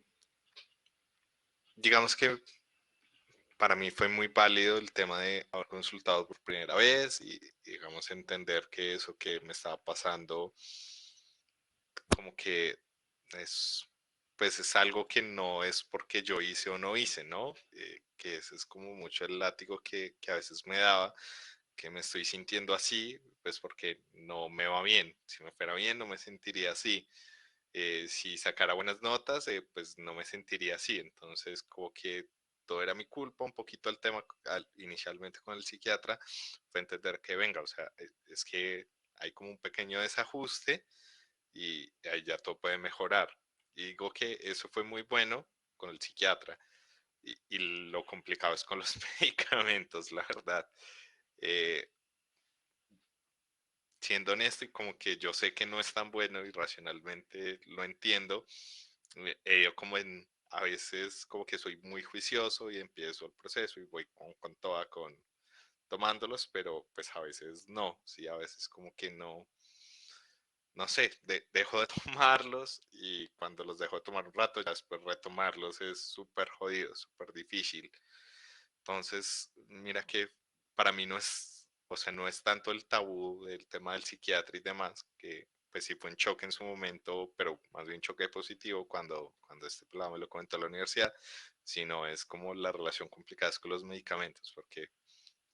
digamos que para mí fue muy válido el tema de haber consultado por primera vez y, digamos, entender que eso que me estaba pasando, como que es, pues es algo que no es porque yo hice o no hice, ¿no? Que ese es como mucho el látigo que a veces me daba, que me estoy sintiendo así, pues porque no me va bien. Si me fuera bien, no me sentiría así. Si sacara buenas notas, pues no me sentiría así. Entonces, como que todo era mi culpa, un poquito el tema inicialmente con el psiquiatra, fue entender que venga, o sea, es que hay como un pequeño desajuste y ahí ya todo puede mejorar. Y digo que eso fue muy bueno con el psiquiatra y lo complicado es con los medicamentos, la verdad. Eh, Siendo honesto y como que yo sé que no es tan bueno y racionalmente lo entiendo, yo como en, a veces como que soy muy juicioso y empiezo el proceso y voy con toda, con tomándolos, pero pues a veces no, sí, a veces como que no, no sé, dejo de tomarlos y cuando los dejo de tomar un rato, ya después retomarlos es súper jodido, súper difícil. Entonces, mira que para mí no es, o sea, no es tanto el tabú del tema del psiquiatra y demás, que pues sí fue un choque en su momento, pero más bien choque positivo cuando este pelado me lo comentó en la universidad, sino es como la relación complicada con los medicamentos, porque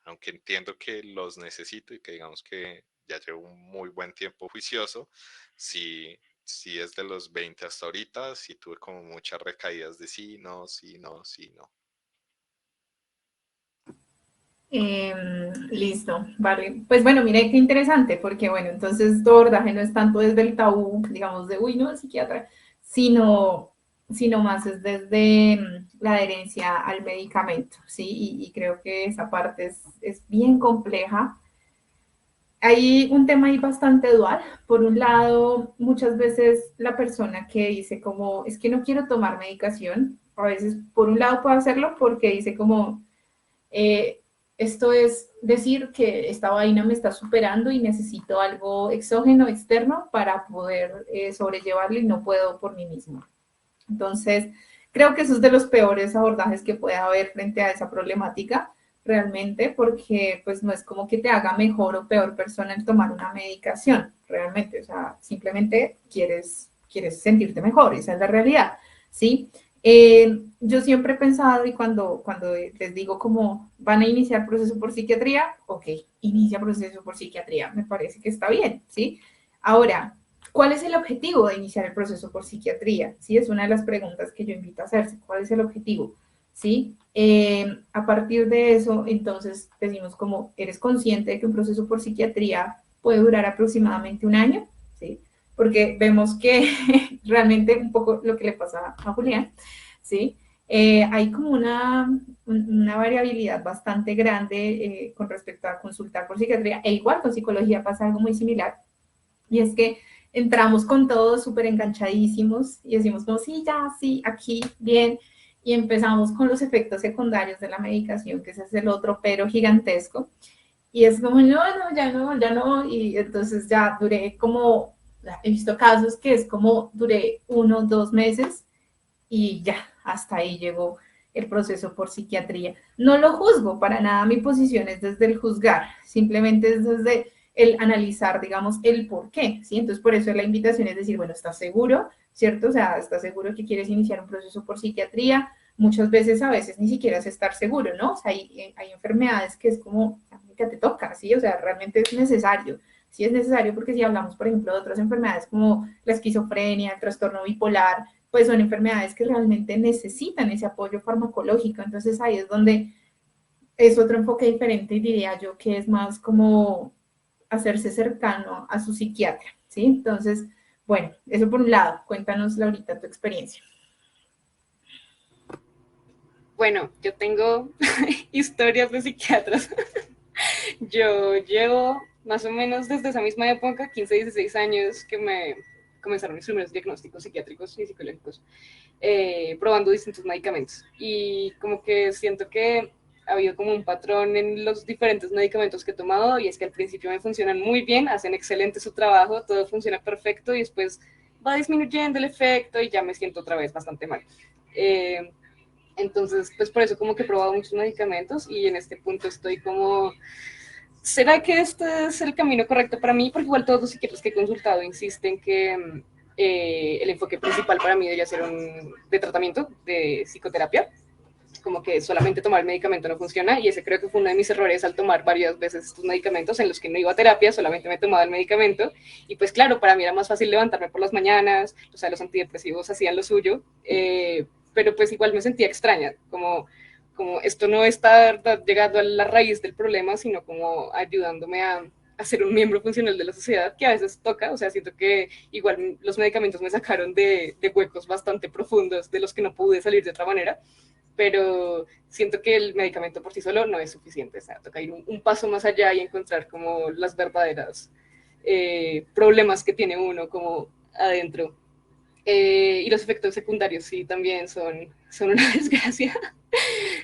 aunque entiendo que los necesito y que digamos que ya llevo un muy buen tiempo juicioso, sí, sí desde los 20 hasta ahorita, sí tuve como muchas recaídas de sí, no, sí, no, sí, no. Listo, vale. Pues bueno, mire qué interesante, porque bueno, entonces tu abordaje no es tanto desde el tabú, digamos, de, uy, no, el psiquiatra, sino más es desde la adherencia al medicamento, ¿sí? Y creo que esa parte es bien compleja. Hay un tema ahí bastante dual. Por un lado, muchas veces la persona que dice como, es que no quiero tomar medicación, a veces por un lado puede hacerlo porque dice como, esto es decir que esta vaina me está superando y necesito algo exógeno, externo, para poder sobrellevarlo y no puedo por mí mismo. Entonces, creo que eso es de los peores abordajes que puede haber frente a esa problemática, realmente, porque pues no es como que te haga mejor o peor persona el tomar una medicación, realmente, o sea, simplemente quieres sentirte mejor, esa es la realidad, ¿sí? Yo siempre he pensado y cuando les digo cómo van a iniciar proceso por psiquiatría, ok, inicia proceso por psiquiatría, me parece que está bien, ¿sí? Ahora, ¿cuál es el objetivo de iniciar el proceso por psiquiatría? Sí, es una de las preguntas que yo invito a hacerse. ¿Cuál es el objetivo? ¿Sí? A partir de eso, entonces decimos como, ¿eres consciente de que un proceso por psiquiatría puede durar aproximadamente un año? ¿Sí? Porque vemos que realmente un poco lo que le pasa a Julián, ¿sí? Hay como una variabilidad bastante grande con respecto a consultar por psiquiatría, e igual con psicología pasa algo muy similar, y es que entramos con todos súper enganchadísimos y decimos como, sí, ya, sí, aquí, bien, y empezamos con los efectos secundarios de la medicación, que ese es el otro pero gigantesco, y es como, no, no, ya no, ya no, y entonces ya duré como, he visto casos que es como, duré 1 o 2 meses y ya, hasta ahí llegó el proceso por psiquiatría. No lo juzgo, para nada mi posición es desde el juzgar, simplemente es desde el analizar, digamos, el por qué, ¿sí? Entonces, por eso la invitación es decir, bueno, ¿estás seguro? ¿Cierto? O sea, ¿estás seguro que quieres iniciar un proceso por psiquiatría? Muchas veces, a veces, ni siquiera es estar seguro, ¿no? O sea, hay enfermedades que es como, que te toca, ¿sí? O sea, realmente es necesario. Sí es necesario porque si hablamos, por ejemplo, de otras enfermedades como la esquizofrenia, el trastorno bipolar, pues son enfermedades que realmente necesitan ese apoyo farmacológico. Entonces ahí es donde es otro enfoque diferente y diría yo que es más como hacerse cercano a su psiquiatra, ¿sí? Entonces, bueno, eso por un lado. Cuéntanos, Laurita, tu experiencia. Bueno, yo tengo historias de psiquiatras. Yo llevo más o menos desde esa misma época, 15, 16 años, que me comenzaron mis primeros diagnósticos psiquiátricos y psicológicos, probando distintos medicamentos. Y como que siento que ha habido como un patrón en los diferentes medicamentos que he tomado, y es que al principio me funcionan muy bien, hacen excelente su trabajo, todo funciona perfecto, y después va disminuyendo el efecto y ya me siento otra vez bastante mal. Entonces, pues por eso como que he probado muchos medicamentos y en este punto estoy como, ¿será que este es el camino correcto para mí? Porque igual todos los psiquiatras que he consultado insisten que el enfoque principal para mí debería ser de tratamiento, de psicoterapia, como que solamente tomar el medicamento no funciona, y ese creo que fue uno de mis errores al tomar varias veces estos medicamentos en los que no iba a terapia, solamente me tomaba el medicamento, y pues claro, para mí era más fácil levantarme por las mañanas, o sea, los antidepresivos hacían lo suyo, pero pues igual me sentía extraña, como como esto no está llegando a la raíz del problema, sino como ayudándome a ser un miembro funcional de la sociedad, que a veces toca, o sea, siento que igual los medicamentos me sacaron de huecos bastante profundos de los que no pude salir de otra manera, pero siento que el medicamento por sí solo no es suficiente, o sea, toca ir un paso más allá y encontrar como las verdaderas problemas que tiene uno como adentro. Y los efectos secundarios sí también son una desgracia,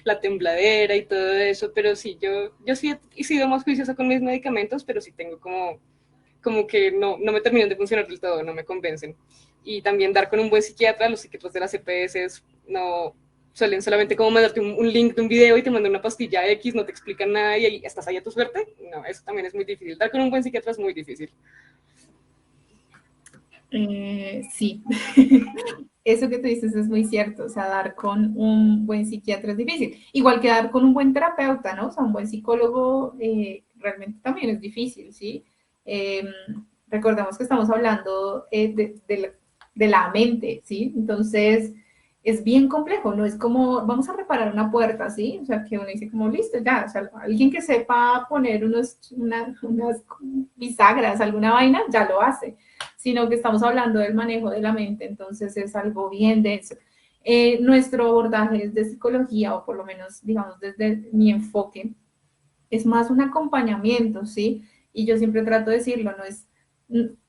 la tembladera y todo eso, pero sí, yo sí he sido más juiciosa con mis medicamentos, pero sí tengo como que no me terminan de funcionar del todo, no me convencen. Y también dar con un buen psiquiatra, los psiquiatras de las EPS no suelen solamente como mandarte un link de un video y te mandan una pastilla X, no te explican nada y ahí estás ahí a tu suerte. No, eso también es muy difícil. Dar con un buen psiquiatra es muy difícil. Sí, eso que tú dices es muy cierto, o sea, dar con un buen psiquiatra es difícil, igual que dar con un buen terapeuta, ¿no? O sea, un buen psicólogo realmente también es difícil, ¿sí? Eh, recordemos que estamos hablando de la mente, ¿sí? Entonces, es bien complejo, no es como, vamos a reparar una puerta, ¿sí? O sea, que uno dice como, listo, ya, o sea, alguien que sepa poner unas bisagras, alguna vaina, ya lo hace, sino que estamos hablando del manejo de la mente, entonces es algo bien denso. Nuestro abordaje es de psicología, o por lo menos, digamos, desde mi enfoque, es más un acompañamiento, ¿sí? Y yo siempre trato de decirlo, no es,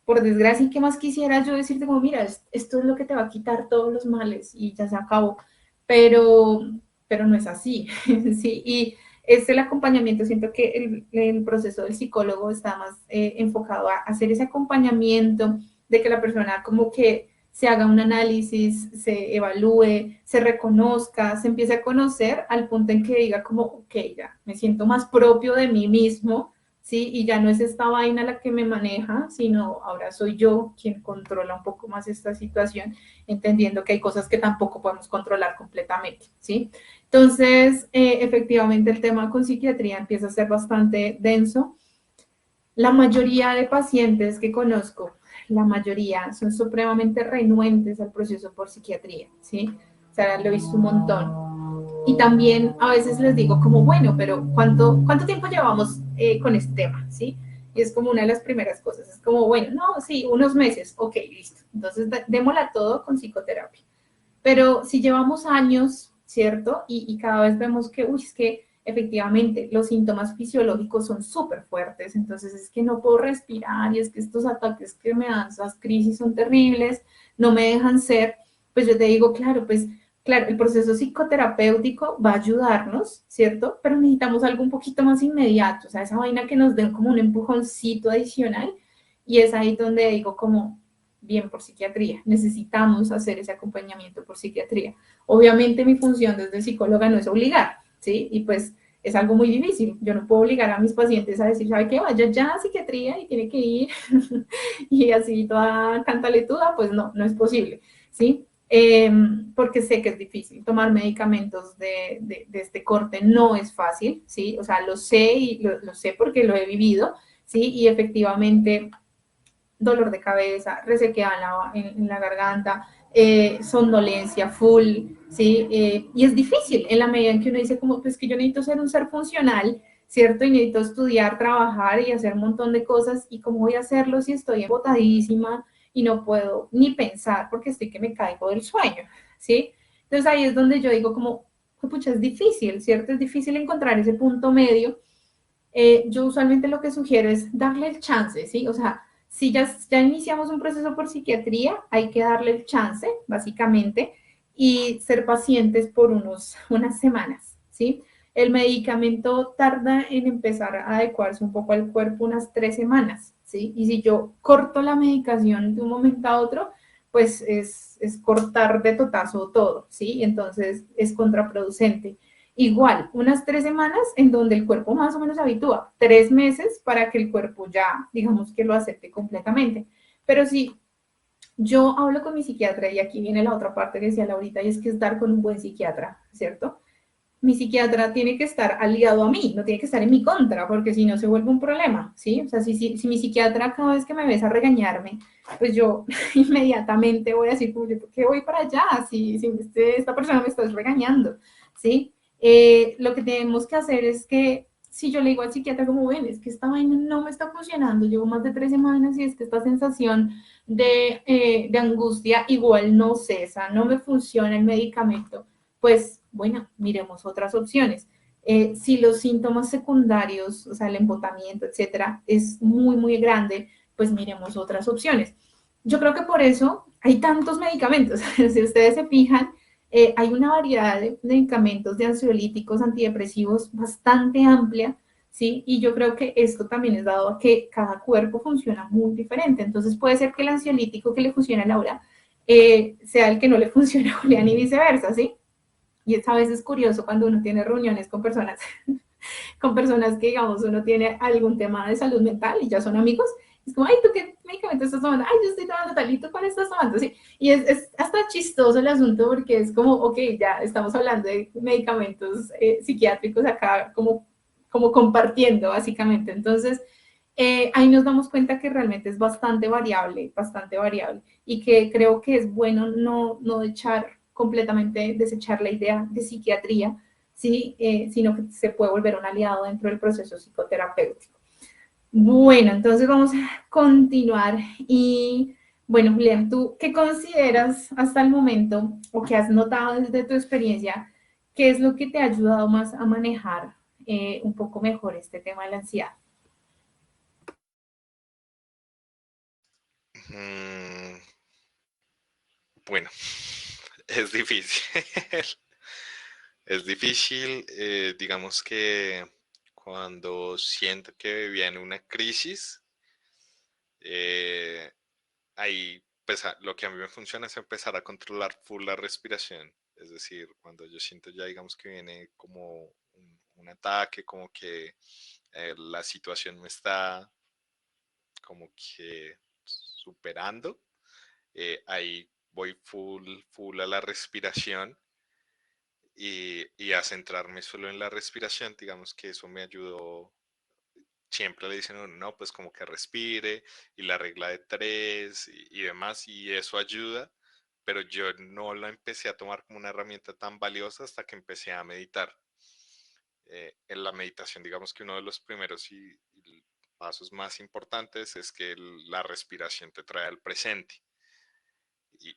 por desgracia, ¿qué más quisiera yo decirte como, mira, esto es lo que te va a quitar todos los males y ya se acabó? Pero, pero no es así, ¿sí? Y es el acompañamiento, siento que el proceso del psicólogo está más enfocado a hacer ese acompañamiento de que la persona como que se haga un análisis, se evalúe, se reconozca, se empiece a conocer al punto en que diga como, ok, ya, me siento más propio de mí mismo, ¿sí? Y ya no es esta vaina la que me maneja, sino ahora soy yo quien controla un poco más esta situación, entendiendo que hay cosas que tampoco podemos controlar completamente, ¿sí? Entonces, efectivamente, el tema con psiquiatría empieza a ser bastante denso. La mayoría de pacientes que conozco, la mayoría son supremamente renuentes al proceso por psiquiatría, ¿sí? O sea, lo he visto un montón. Y también a veces les digo como, bueno, pero ¿cuánto tiempo llevamos con este tema, sí? Y es como una de las primeras cosas. Es como, bueno, no, sí, unos meses, ok, listo. Entonces, démosla todo con psicoterapia. Pero si llevamos años, ¿cierto? Y cada vez vemos que, uy, es que efectivamente los síntomas fisiológicos son súper fuertes, entonces es que no puedo respirar y es que estos ataques que me dan, esas crisis son terribles, no me dejan ser, pues yo te digo, claro, pues claro, el proceso psicoterapéutico va a ayudarnos, ¿cierto? Pero necesitamos algo un poquito más inmediato, o sea, esa vaina que nos den como un empujoncito adicional y es ahí donde digo como, bien por psiquiatría, necesitamos hacer ese acompañamiento por psiquiatría. Obviamente mi función desde psicóloga no es obligar, ¿sí? Y pues es algo muy difícil. Yo no puedo obligar a mis pacientes a decir, ¿sabe qué? Vaya ya a psiquiatría y tiene que ir y así toda cantaletuda, pues no, no es posible, ¿sí? Porque sé que es difícil. Tomar medicamentos de este corte no es fácil, ¿sí? O sea, lo sé y lo sé porque lo he vivido, ¿sí? Y efectivamente dolor de cabeza, resequedad en la garganta, somnolencia full, ¿sí? Y es difícil en la medida en que uno dice como, pues que yo necesito ser un ser funcional, ¿cierto? Y necesito estudiar, trabajar y hacer un montón de cosas, ¿y cómo voy a hacerlo si estoy embotadísima y no puedo ni pensar porque estoy que me caigo del sueño, ¿sí? Entonces ahí es donde yo digo como, pucha, es difícil, ¿cierto? Es difícil encontrar ese punto medio. Yo usualmente lo que sugiero es darle el chance, ¿sí? O sea, si ya iniciamos un proceso por psiquiatría, hay que darle el chance, básicamente, y ser pacientes por unas semanas, ¿sí? El medicamento tarda en empezar a adecuarse un poco al cuerpo unas 3 semanas, ¿sí? Y si yo corto la medicación de un momento a otro, pues es cortar de totazo todo, ¿sí? Entonces es contraproducente. Igual, unas 3 semanas en donde el cuerpo más o menos se habitúa, 3 meses para que el cuerpo ya, digamos que lo acepte completamente. Pero si yo hablo con mi psiquiatra, y aquí viene la otra parte que decía Laurita, y es que es dar con un buen psiquiatra, ¿cierto? Mi psiquiatra tiene que estar aliado a mí, no tiene que estar en mi contra, porque si no se vuelve un problema, ¿sí? O sea, si mi psiquiatra cada vez que me ves a regañarme, pues yo inmediatamente voy a decir, ¿por qué voy para allá? Si esta persona me está regañando, ¿sí? Lo que tenemos que hacer es que, si yo le digo al psiquiatra como, ven, es que esta vaina no me está funcionando, llevo más de 3 semanas y es que esta sensación de angustia igual no cesa, no me funciona el medicamento, pues bueno, miremos otras opciones. Si los síntomas secundarios, o sea, el embotamiento, etcétera, es muy, muy grande, pues miremos otras opciones. Yo creo que por eso hay tantos medicamentos. Si ustedes se fijan, hay una variedad de medicamentos, de ansiolíticos, antidepresivos bastante amplia, ¿sí? Y yo creo que esto también es dado a que cada cuerpo funciona muy diferente. Entonces puede ser que el ansiolítico que le funciona a Laura sea el que no le funciona a Julián y viceversa, ¿sí? Y es a veces curioso cuando uno tiene reuniones con personas que, digamos, uno tiene algún tema de salud mental y ya son amigos. Es como, ay, ¿tú qué medicamento estás tomando? Ay, yo estoy tomando tal, ¿y tú cuál estás tomando? Sí. Y es hasta chistoso el asunto porque es como, ok, ya estamos hablando de medicamentos psiquiátricos acá, como compartiendo, básicamente. Entonces, ahí nos damos cuenta que realmente es bastante variable, y que creo que es bueno no desechar la idea de psiquiatría, ¿sí? Sino que se puede volver un aliado dentro del proceso psicoterapéutico. Bueno, entonces vamos a continuar y, bueno, Julián, ¿tú qué consideras hasta el momento o qué has notado desde tu experiencia? ¿Qué es lo que te ha ayudado más a manejar un poco mejor este tema de la ansiedad? Mm, bueno, es difícil. Es difícil, digamos que cuando siento que viene una crisis, eh, ahí pues, lo que a mí me funciona es empezar a controlar full la respiración. Es decir, cuando yo siento ya, digamos que viene como un ataque, como que la situación me está como que superando, ahí voy full a la respiración y a centrarme solo en la respiración. Digamos que eso me ayudó. Siempre le dicen a uno, no, pues como que respire y la regla de tres y demás, y eso ayuda, pero yo no la empecé a tomar como una herramienta tan valiosa hasta que empecé a meditar. En la meditación, digamos que uno de los primeros y pasos más importantes es que la respiración te trae al presente. Y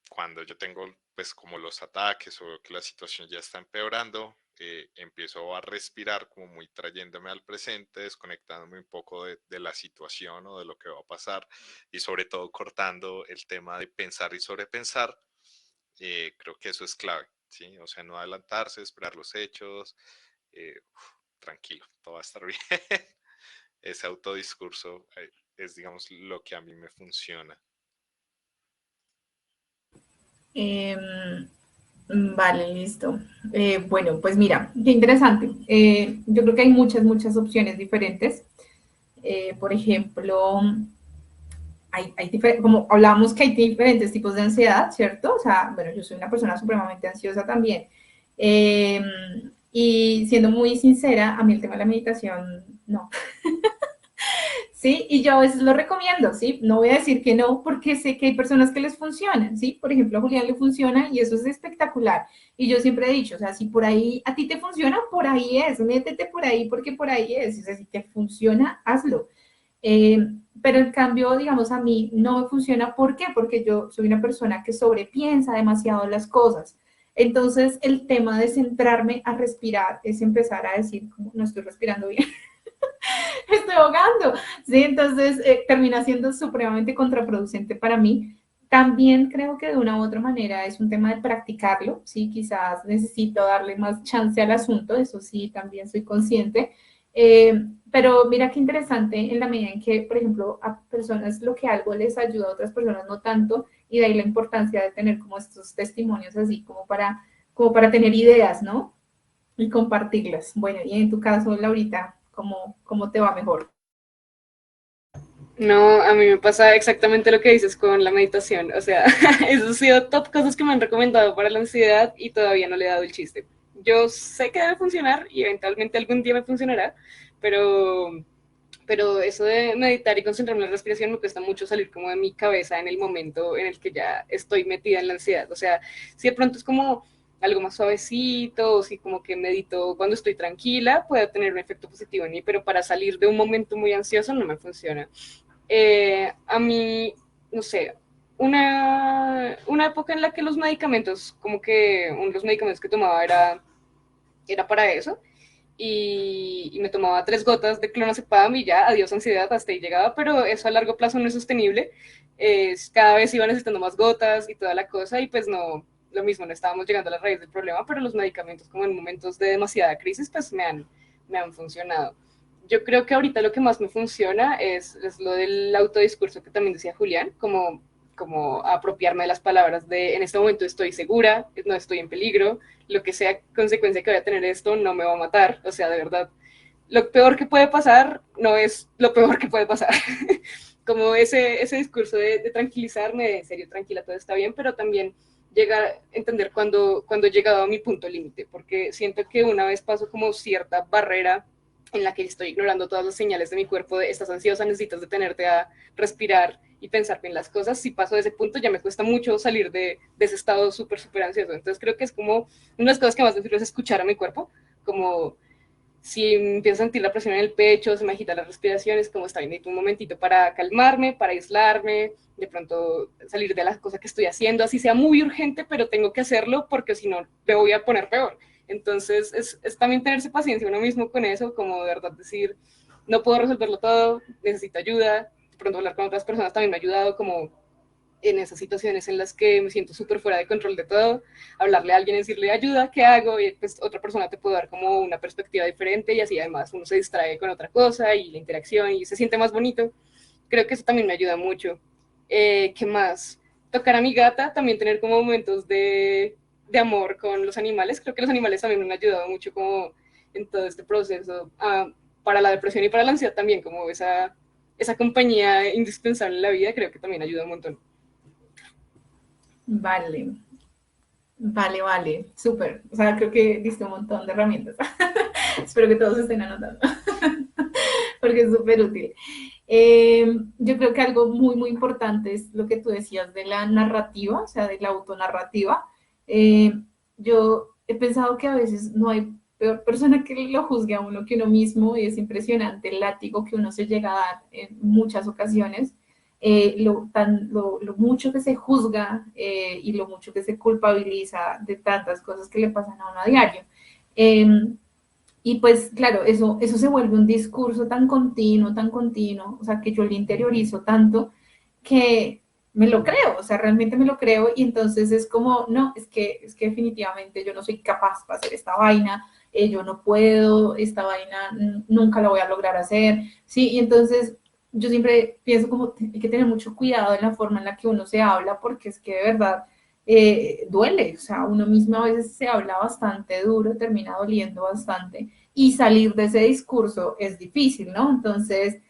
cuando yo tengo pues como los ataques o que la situación ya está empeorando, empiezo a respirar como muy trayéndome al presente, desconectándome un poco de la situación o de lo que va a pasar, y sobre todo cortando el tema de pensar y sobrepensar. Creo que eso es clave, ¿sí? O sea, no adelantarse, esperar los hechos, tranquilo, todo va a estar bien. Ese autodiscurso es, digamos, lo que a mí me funciona. Eh, vale, listo. Bueno, pues mira, qué interesante. Yo creo que hay muchas opciones diferentes. Por ejemplo, como hablábamos que hay diferentes tipos de ansiedad, ¿cierto? O sea, bueno, yo soy una persona supremamente ansiosa también. Eh, y siendo muy sincera, a mí el tema de la meditación, no. ¿Sí? Y yo a veces lo recomiendo, ¿sí? No voy a decir que no, porque sé que hay personas que les funcionan, ¿sí? Por ejemplo, a Julián le funciona y eso es espectacular. Y yo siempre he dicho, o sea, si por ahí a ti te funciona, por ahí es, métete por ahí porque por ahí es. O sea, si te funciona, hazlo. Eh, pero en cambio, digamos, a mí no me funciona. ¿Por qué? Porque yo soy una persona que sobrepiensa demasiado las cosas. Entonces, el tema de centrarme a respirar es empezar a decir, como, no estoy respirando bien, estoy ahogando, ¿sí? Entonces, termina siendo supremamente contraproducente para mí. También creo que de una u otra manera es un tema de practicarlo, ¿sí? Quizás necesito darle más chance al asunto, eso sí, también soy consciente. Pero mira qué interesante en la medida en que, por ejemplo, a personas lo que algo les ayuda, a otras personas no tanto, y de ahí la importancia de tener como estos testimonios así, como para tener ideas, ¿no? Y compartirlas. Bueno, y en tu caso, Laurita, ¿cómo te va mejor? No, a mí me pasa exactamente lo que dices con la meditación. O sea, eso ha sido top cosas que me han recomendado para la ansiedad y todavía no le he dado el chiste. Yo sé que debe funcionar y eventualmente algún día me funcionará, pero, pero eso de meditar y concentrarme en la respiración me cuesta mucho salir como de mi cabeza en el momento en el que ya estoy metida en la ansiedad. O sea, si de pronto es como algo más suavecito, o si como que medito cuando estoy tranquila, puede tener un efecto positivo en mí, pero para salir de un momento muy ansioso no me funciona. A mí, no sé, una época en la que los medicamentos, como que uno de los medicamentos que tomaba era para eso, y me tomaba 3 gotas de clonazepam y ya, adiós ansiedad, hasta ahí llegaba, pero eso a largo plazo no es sostenible, cada vez iba necesitando más gotas y toda la cosa, y pues no, lo mismo, no estábamos llegando a la raíz del problema, pero los medicamentos como en momentos de demasiada crisis, pues me han funcionado. Yo creo que ahorita lo que más me funciona es lo del autodiscurso que también decía Julián, como apropiarme de las palabras de en este momento estoy segura, no estoy en peligro, lo que sea consecuencia que vaya a tener esto no me va a matar, o sea, de verdad, lo peor que puede pasar no es lo peor que puede pasar. Como ese discurso de tranquilizarme, de en serio, tranquila, todo está bien, pero también llegar a entender cuando he llegado a mi punto límite, porque siento que una vez paso como cierta barrera en la que estoy ignorando todas las señales de mi cuerpo de estás ansiosa, necesitas detenerte a respirar y pensar bien las cosas. Si paso de ese punto ya me cuesta mucho salir de ese estado súper, súper ansioso. Entonces creo que es como una de las cosas que más me sirve es escuchar a mi cuerpo, como si empiezo a sentir la presión en el pecho, se me agita la respiración, es como está bien, necesito un momentito para calmarme, para aislarme, de pronto salir de las cosas que estoy haciendo, así sea muy urgente, pero tengo que hacerlo porque si no me voy a poner peor. Entonces es también tenerse paciencia uno mismo con eso, como de verdad decir, no puedo resolverlo todo, necesito ayuda, de pronto hablar con otras personas también me ha ayudado, como en esas situaciones en las que me siento súper fuera de control de todo, hablarle a alguien, decirle ayuda, ¿qué hago? Y pues otra persona te puede dar como una perspectiva diferente y así además uno se distrae con otra cosa y la interacción y se siente más bonito. Creo que eso también me ayuda mucho. ¿Qué más? Tocar a mi gata, también tener como momentos de amor con los animales. Creo que los animales también me han ayudado mucho como en todo este proceso, para la depresión y para la ansiedad también, como esa compañía indispensable en la vida, creo que también ayuda un montón. Vale, vale, súper. O sea, creo que diste un montón de herramientas. Espero que todos estén anotando, porque es súper útil. Yo creo que algo muy importante es lo que tú decías de la narrativa, o sea, de la autonarrativa. Eh, yo he pensado que a veces no hay peor persona que lo juzgue a uno que uno mismo y es impresionante el látigo que uno se llega a dar en muchas ocasiones. Lo mucho que se juzga y lo mucho que se culpabiliza de tantas cosas que le pasan a uno a diario. Eh, y pues, claro, eso se vuelve un discurso tan continuo, o sea, que yo lo interiorizo tanto que me lo creo, o sea, realmente me lo creo y entonces es como, no, es que definitivamente yo no soy capaz para hacer esta vaina, yo no puedo, esta vaina nunca la voy a lograr hacer, ¿sí? Y entonces yo siempre pienso como hay que tener mucho cuidado en la forma en la que uno se habla porque es que de verdad duele, o sea, uno mismo a veces se habla bastante duro, termina doliendo bastante y salir de ese discurso es difícil, ¿no? Entonces,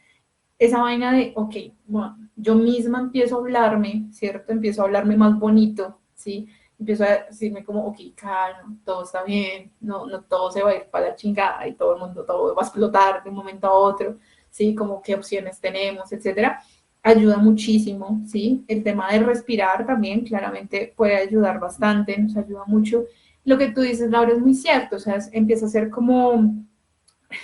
esa vaina de, ok, bueno, yo misma empiezo a hablarme, ¿cierto? Empiezo a hablarme más bonito, ¿sí? Empiezo a decirme como, ok, calma, todo está bien, no todo se va a ir para la chingada y todo el mundo, todo va a explotar de un momento a otro, ¿sí? Como qué opciones tenemos, etcétera. Ayuda muchísimo, ¿sí? El tema de respirar también claramente puede ayudar bastante, nos ayuda mucho. Lo que tú dices, Laura, es muy cierto, o sea, empieza a ser como,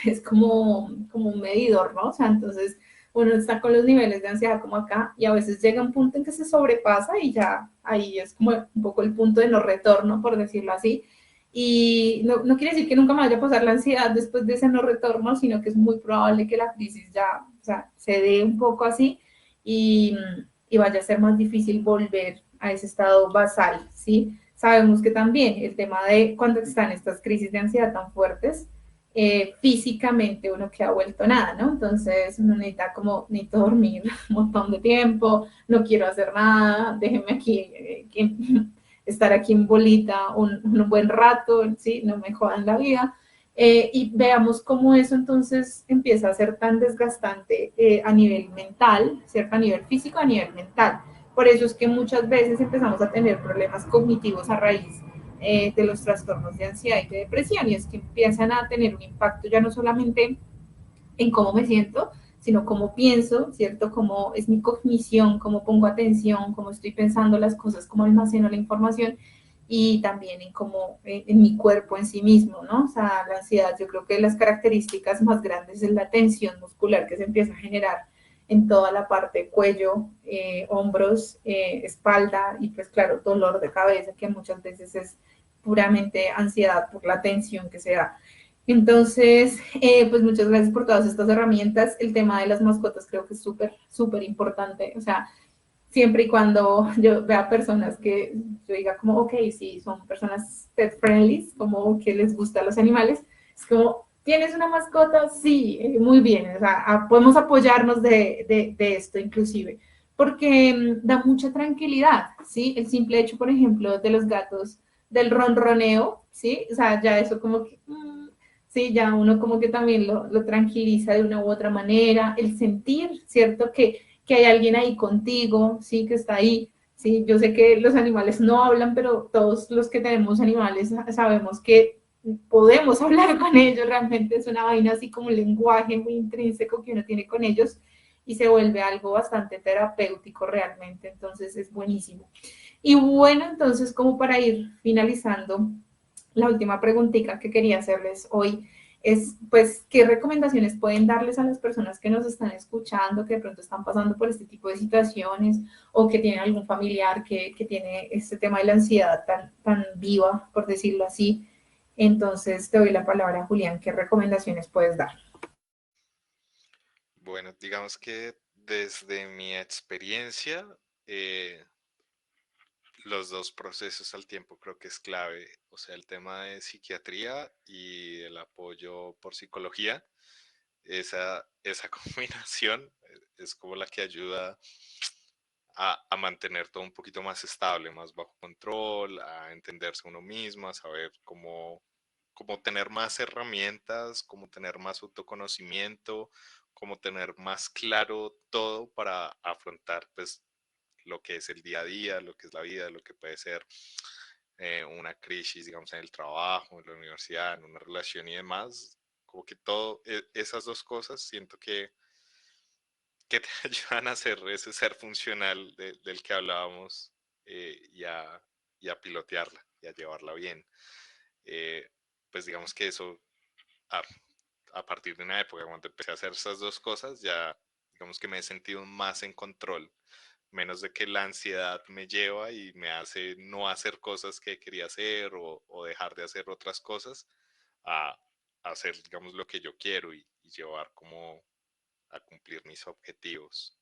es como un medidor, ¿no? O sea, entonces uno está con los niveles de ansiedad como acá y a veces llega un punto en que se sobrepasa y ya ahí es como un poco el punto de no retorno, por decirlo así. Y no quiere decir que nunca me vaya a pasar la ansiedad después de ese no retorno, sino que es muy probable que la crisis ya, o sea, se dé un poco así y, y vaya a ser más difícil volver a ese estado basal, ¿sí? Sabemos que también el tema de cuando están estas crisis de ansiedad tan fuertes, físicamente uno queda vuelto nada, ¿no? Entonces uno necesito dormir un montón de tiempo, no quiero hacer nada, déjenme aquí, estar aquí en bolita un buen rato, ¿sí? No me jodan la vida. Y veamos cómo eso entonces empieza a ser tan desgastante a nivel mental, ¿cierto? A nivel físico, a nivel mental. Por eso es que muchas veces empezamos a tener problemas cognitivos a raíz de los trastornos de ansiedad y de depresión, y es que empiezan a tener un impacto ya no solamente en cómo me siento, sino cómo pienso, ¿cierto? Cómo es mi cognición, cómo pongo atención, cómo estoy pensando las cosas, cómo almaceno la información, y también en cómo, en mi cuerpo en sí mismo, ¿no? O sea, la ansiedad, yo creo que las características más grandes es la tensión muscular que se empieza a generar en toda la parte cuello, hombros, espalda y pues claro, dolor de cabeza que muchas veces es puramente ansiedad por la tensión que se da. Entonces, pues muchas gracias por todas estas herramientas. El tema de las mascotas creo que es súper, súper importante. O sea, siempre y cuando yo vea personas que yo diga como, ok, sí, son personas pet friendly, como que les gustan los animales, es como, ¿tienes una mascota? Sí, muy bien, o sea, podemos apoyarnos de esto inclusive, porque da mucha tranquilidad, ¿sí? El simple hecho, por ejemplo, de los gatos, del ronroneo, ¿sí? O sea, ya eso como que... sí, ya uno como que también lo tranquiliza de una u otra manera, el sentir, ¿cierto? Que hay alguien ahí contigo, sí, que está ahí, sí, yo sé que los animales no hablan, pero todos los que tenemos animales sabemos que podemos hablar con ellos, realmente es una vaina así como un lenguaje muy intrínseco que uno tiene con ellos y se vuelve algo bastante terapéutico realmente, entonces es buenísimo. Y bueno, entonces como para ir finalizando, la última preguntita que quería hacerles hoy es, pues, ¿qué recomendaciones pueden darles a las personas que nos están escuchando, que de pronto están pasando por este tipo de situaciones o que tienen algún familiar que tiene este tema de la ansiedad tan viva, por decirlo así? Entonces, te doy la palabra, Julián. ¿Qué recomendaciones puedes dar? Bueno, digamos que desde mi experiencia, eh, los dos procesos al tiempo creo que es clave. O sea, el tema de psiquiatría y el apoyo por psicología, esa combinación es como la que ayuda a mantener todo un poquito más estable, más bajo control, a entenderse uno mismo, a saber cómo tener más herramientas, cómo tener más autoconocimiento, cómo tener más claro todo para afrontar pues lo que es el día a día, lo que es la vida, lo que puede ser una crisis, digamos, en el trabajo, en la universidad, en una relación y demás. Como que todo, esas dos cosas siento que te ayudan a ser ese ser funcional del que hablábamos y a pilotearla y a llevarla bien. Eh, pues digamos que eso, a, a partir de una época cuando empecé a hacer esas dos cosas, ya digamos que me he sentido más en control, menos de que la ansiedad me lleva y me hace no hacer cosas que quería hacer o dejar de hacer otras cosas, a, a hacer, digamos, lo que yo quiero y llevar como a cumplir mis objetivos.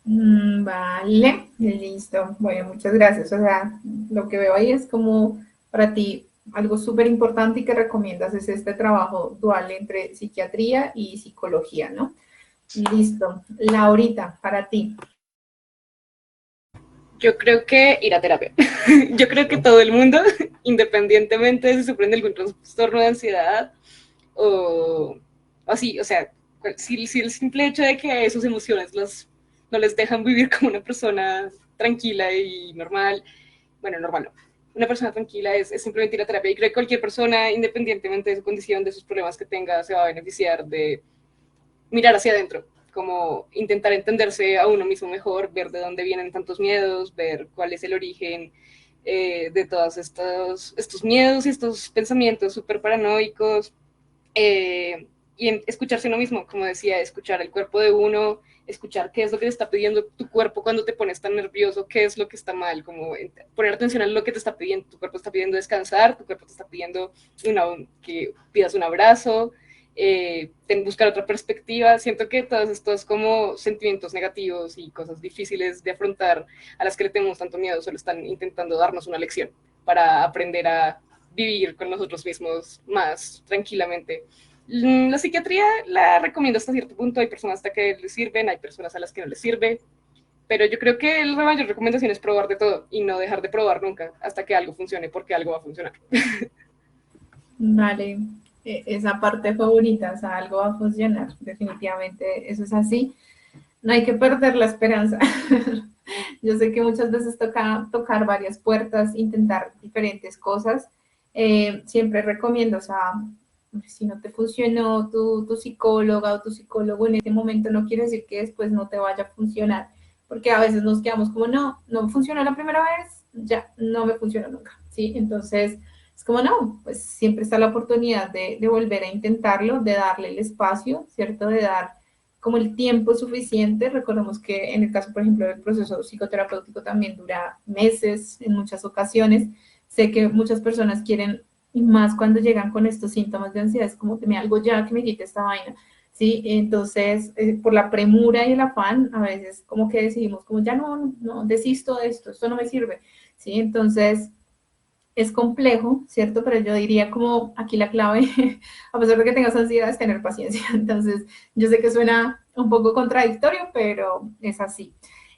Vale, listo. Bueno, muchas gracias. O sea, lo que veo ahí es como para ti algo súper importante y que recomiendas es este trabajo dual entre psiquiatría y psicología, ¿no? Sí. Listo. Laurita, para ti. Yo creo que ir a terapia. Yo creo que todo el mundo, independientemente de si sufren de algún trastorno de ansiedad o así, o sea, si el simple hecho de que sus emociones no les dejan vivir como una persona tranquila y normal, bueno, normal no, una persona tranquila es simplemente ir a terapia y creo que cualquier persona, independientemente de su condición, de sus problemas que tenga, se va a beneficiar de mirar hacia adentro, como intentar entenderse a uno mismo mejor, ver de dónde vienen tantos miedos, ver cuál es el origen de todos estos miedos y estos pensamientos súper paranoicos, y escucharse uno mismo, como decía, escuchar el cuerpo de uno, escuchar qué es lo que te está pidiendo tu cuerpo cuando te pones tan nervioso, qué es lo que está mal, como poner atención a lo que te está pidiendo, tu cuerpo está pidiendo descansar, tu cuerpo te está pidiendo que pidas un abrazo, buscar otra perspectiva. Siento que todos estos como sentimientos negativos y cosas difíciles de afrontar a las que le tenemos tanto miedo solo están intentando darnos una lección para aprender a vivir con nosotros mismos más tranquilamente. La psiquiatría la recomiendo hasta cierto punto, hay personas hasta que les sirven, hay personas a las que no les sirve, pero yo creo que la mayor recomendación es probar de todo y no dejar de probar nunca hasta que algo funcione, porque algo va a funcionar. Vale, esa parte fue bonita, o sea, algo va a funcionar, definitivamente eso es así. No hay que perder la esperanza. Yo sé que muchas veces toca tocar varias puertas, intentar diferentes cosas. Siempre recomiendo, o sea, si no te funcionó tu psicóloga o tu psicólogo en este momento, no quiere decir que después no te vaya a funcionar, porque a veces nos quedamos como, no, no funcionó la primera vez, ya no me funciona nunca, ¿sí? Entonces, es como no, pues siempre está la oportunidad de volver a intentarlo, de darle el espacio, ¿cierto? De dar como el tiempo suficiente. Recordemos que en el caso, por ejemplo, del proceso psicoterapéutico también dura meses en muchas ocasiones. Sé que muchas personas quieren, y más cuando llegan con estos síntomas de ansiedad, es como, deme algo ya que me quite esta vaina, ¿sí? Entonces, por la premura y el afán, a veces como que decidimos, como ya no, desisto de esto no me sirve, ¿sí? Entonces, es complejo, ¿cierto? Pero yo diría como aquí la clave, a pesar de que tengas ansiedad, es tener paciencia. Entonces, yo sé que suena un poco contradictorio, pero es así.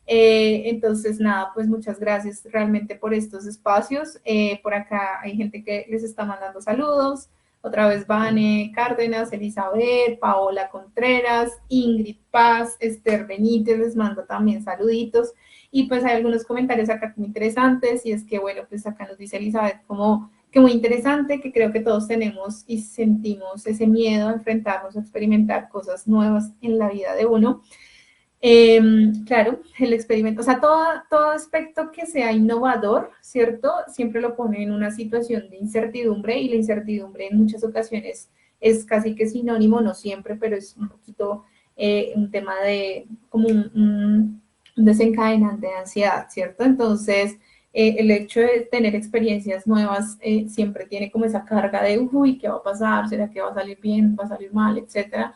Entonces, nada, pues muchas gracias realmente por estos espacios. Por acá hay gente que les está mandando saludos. Otra vez Vane Cárdenas, Elizabeth, Paola Contreras, Ingrid Paz, Esther Benítez, les mando también saluditos. Y pues hay algunos comentarios acá muy interesantes, y es que, bueno, pues acá nos dice Elizabeth como que muy interesante, que creo que todos tenemos y sentimos ese miedo a enfrentarnos, a experimentar cosas nuevas en la vida de uno. Claro, el experimento, o sea, todo aspecto que sea innovador, ¿cierto? Siempre lo pone en una situación de incertidumbre, y la incertidumbre en muchas ocasiones es casi que sinónimo, no siempre, pero es un poquito un tema de como un desencadenante de ansiedad, ¿cierto? Entonces, el hecho de tener experiencias nuevas siempre tiene como esa carga de, uy, ¿qué va a pasar? ¿Será que va a salir bien? ¿Va a salir mal? Etcétera.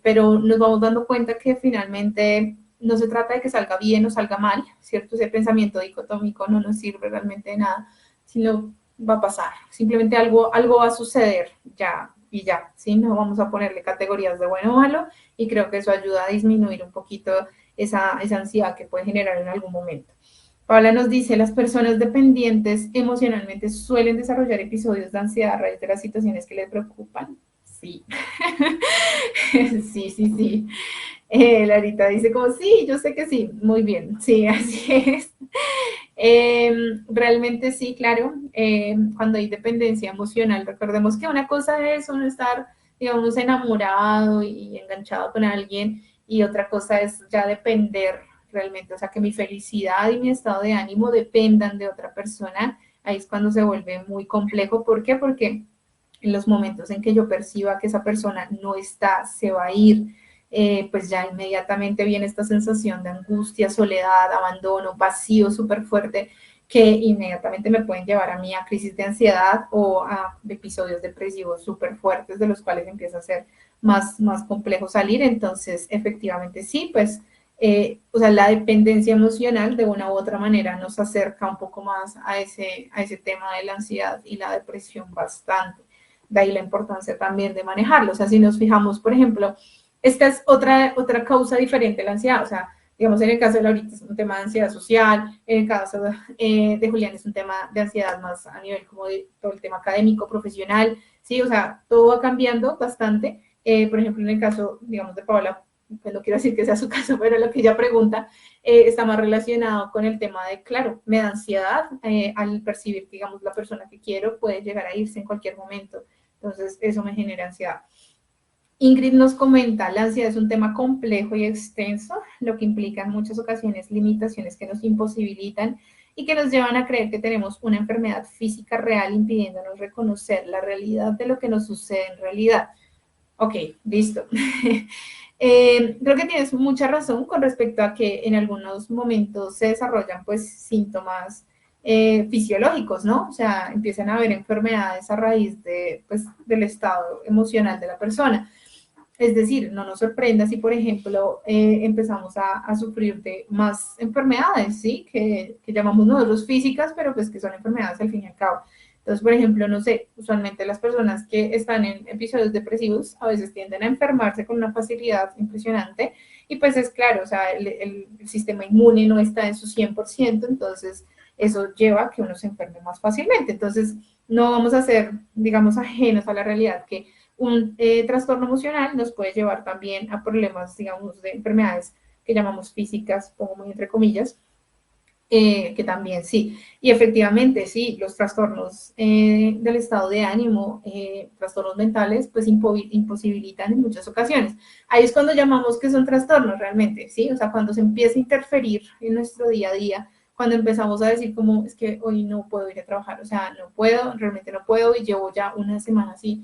Pero nos vamos dando cuenta que finalmente no se trata de que salga bien o salga mal, ¿cierto? Ese pensamiento dicotómico no nos sirve realmente de nada, sino va a pasar, simplemente algo va a suceder ya y ya, ¿sí? No vamos a ponerle categorías de bueno o malo, y creo que eso ayuda a disminuir un poquito esa ansiedad que puede generar en algún momento. Paula nos dice, las personas dependientes emocionalmente suelen desarrollar episodios de ansiedad a raíz de las situaciones que les preocupan. Sí. Sí. Larita dice como, sí, yo sé que sí, muy bien, sí, así es. Realmente sí, claro, cuando hay dependencia emocional, recordemos que una cosa es uno estar, digamos, enamorado y enganchado con alguien, y otra cosa es ya depender realmente, o sea, que mi felicidad y mi estado de ánimo dependan de otra persona. Ahí es cuando se vuelve muy complejo. ¿Por qué? Porque en los momentos en que yo perciba que esa persona no está, se va a ir, pues ya inmediatamente viene esta sensación de angustia, soledad, abandono, vacío súper fuerte, que inmediatamente me pueden llevar a mí a crisis de ansiedad o a episodios depresivos súper fuertes, de los cuales empieza a ser más complejo salir. Entonces, efectivamente sí, pues, o sea, la dependencia emocional de una u otra manera nos acerca un poco más a ese tema de la ansiedad y la depresión bastante. De ahí la importancia también de manejarlo. O sea, si nos fijamos, por ejemplo, esta es otra causa diferente de la ansiedad. O sea, digamos, en el caso de Laurita es un tema de ansiedad social, en el caso de Julián es un tema de ansiedad más a nivel como de todo el tema académico, profesional, ¿sí? O sea, todo va cambiando bastante. Por ejemplo, en el caso, digamos, de Paola, pues no quiero decir que sea su caso, pero lo que ella pregunta está más relacionado con el tema de, claro, me da ansiedad al percibir, digamos, la persona que quiero puede llegar a irse en cualquier momento. Entonces, eso me genera ansiedad. Ingrid nos comenta, la ansiedad es un tema complejo y extenso, lo que implica en muchas ocasiones limitaciones que nos imposibilitan y que nos llevan a creer que tenemos una enfermedad física real, impidiéndonos reconocer la realidad de lo que nos sucede en realidad. Ok, listo. Creo que tienes mucha razón con respecto a que en algunos momentos se desarrollan pues síntomas fisiológicos, ¿no? O sea, empiezan a haber enfermedades a raíz de, pues, del estado emocional de la persona. Es decir, no nos sorprenda si, por ejemplo, empezamos a sufrir de más enfermedades, ¿sí? Que llamamos nosotros físicas, pero pues que son enfermedades al fin y al cabo. Entonces, por ejemplo, no sé, usualmente las personas que están en episodios depresivos a veces tienden a enfermarse con una facilidad impresionante, y pues es claro, o sea, el sistema inmune no está en su 100%, entonces eso lleva a que uno se enferme más fácilmente. Entonces, no vamos a ser, digamos, ajenos a la realidad que un trastorno emocional nos puede llevar también a problemas, digamos, de enfermedades que llamamos físicas, pongo muy entre comillas, que también sí. Y efectivamente, sí, los trastornos del estado de ánimo, trastornos mentales, pues imposibilitan en muchas ocasiones. Ahí es cuando llamamos que son trastornos realmente, ¿sí? O sea, cuando se empieza a interferir en nuestro día a día, cuando empezamos a decir como, es que hoy no puedo ir a trabajar, o sea, no puedo, realmente no puedo, y llevo ya una semana así,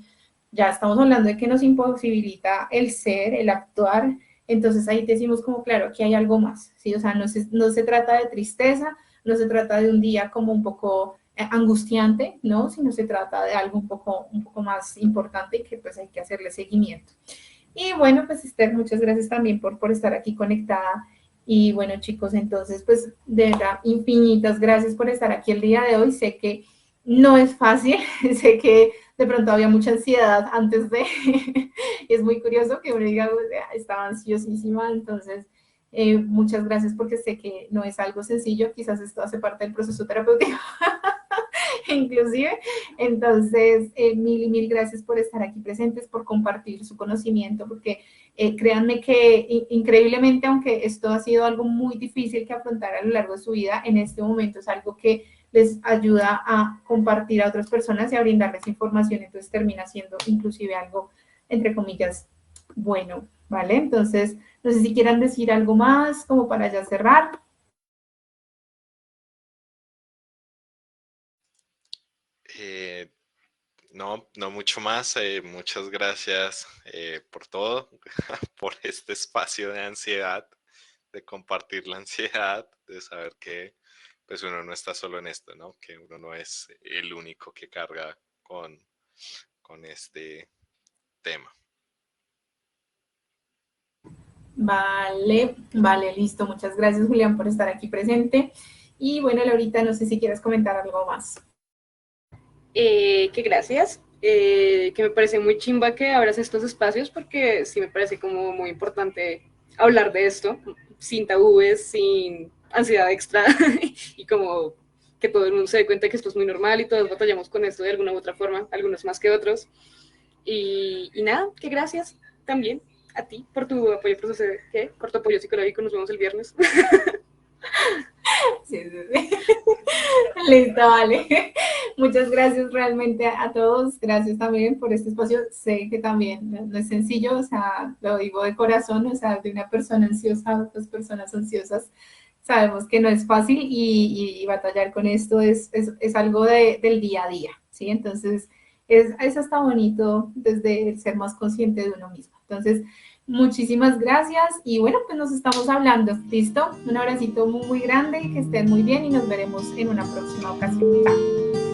ya estamos hablando de que nos imposibilita el ser, el actuar, entonces ahí decimos como, claro, aquí hay algo más, ¿sí? O sea, no se trata de tristeza, no se trata de un día como un poco angustiante, ¿no? Sino se trata de algo un poco más importante y que pues hay que hacerle seguimiento. Y bueno, pues Esther, muchas gracias también por estar aquí conectada. Y bueno, chicos, entonces, pues de verdad, infinitas gracias por estar aquí el día de hoy. Sé que no es fácil, sé que de pronto había mucha ansiedad antes de, es muy curioso que uno diga, estaba ansiosísima, entonces, muchas gracias porque sé que no es algo sencillo, quizás esto hace parte del proceso terapéutico, inclusive. Entonces, mil gracias por estar aquí presentes, por compartir su conocimiento, porque créanme que increíblemente, aunque esto ha sido algo muy difícil que afrontar a lo largo de su vida, en este momento es algo que les ayuda a compartir a otras personas y a brindarles información, entonces termina siendo inclusive algo, entre comillas, bueno, ¿vale? Entonces, no sé si quieran decir algo más como para ya cerrar. No, no mucho más. Muchas gracias por todo, por este espacio de ansiedad, de compartir la ansiedad, de saber que pues uno no está solo en esto, ¿no? Que uno no es el único que carga con este tema. Vale, vale, listo. Muchas gracias, Julián, por estar aquí presente. Y bueno, Laurita, no sé si quieres comentar algo más. Que gracias, que me parece muy chimba que abras estos espacios porque sí me parece como muy importante hablar de esto sin tabúes, sin ansiedad extra y como que todo el mundo se dé cuenta que esto es muy normal y todos batallamos con esto de alguna u otra forma, algunos más que otros. Y nada, que gracias también a ti por tu apoyo procesal, ¿qué? Por tu apoyo psicológico, nos vemos el viernes. Sí, sí, sí. Listo, vale. Muchas gracias realmente a todos. Gracias también por este espacio. Sé que también no es sencillo, o sea, lo digo de corazón, o sea, de una persona ansiosa a otras personas ansiosas. Sabemos que no es fácil y batallar con esto es algo del día a día, ¿sí? Entonces, es hasta bonito desde el ser más consciente de uno mismo. Entonces, muchísimas gracias y bueno, pues nos estamos hablando, ¿listo? Un abracito muy, muy grande, que estén muy bien y nos veremos en una próxima ocasión. Chao.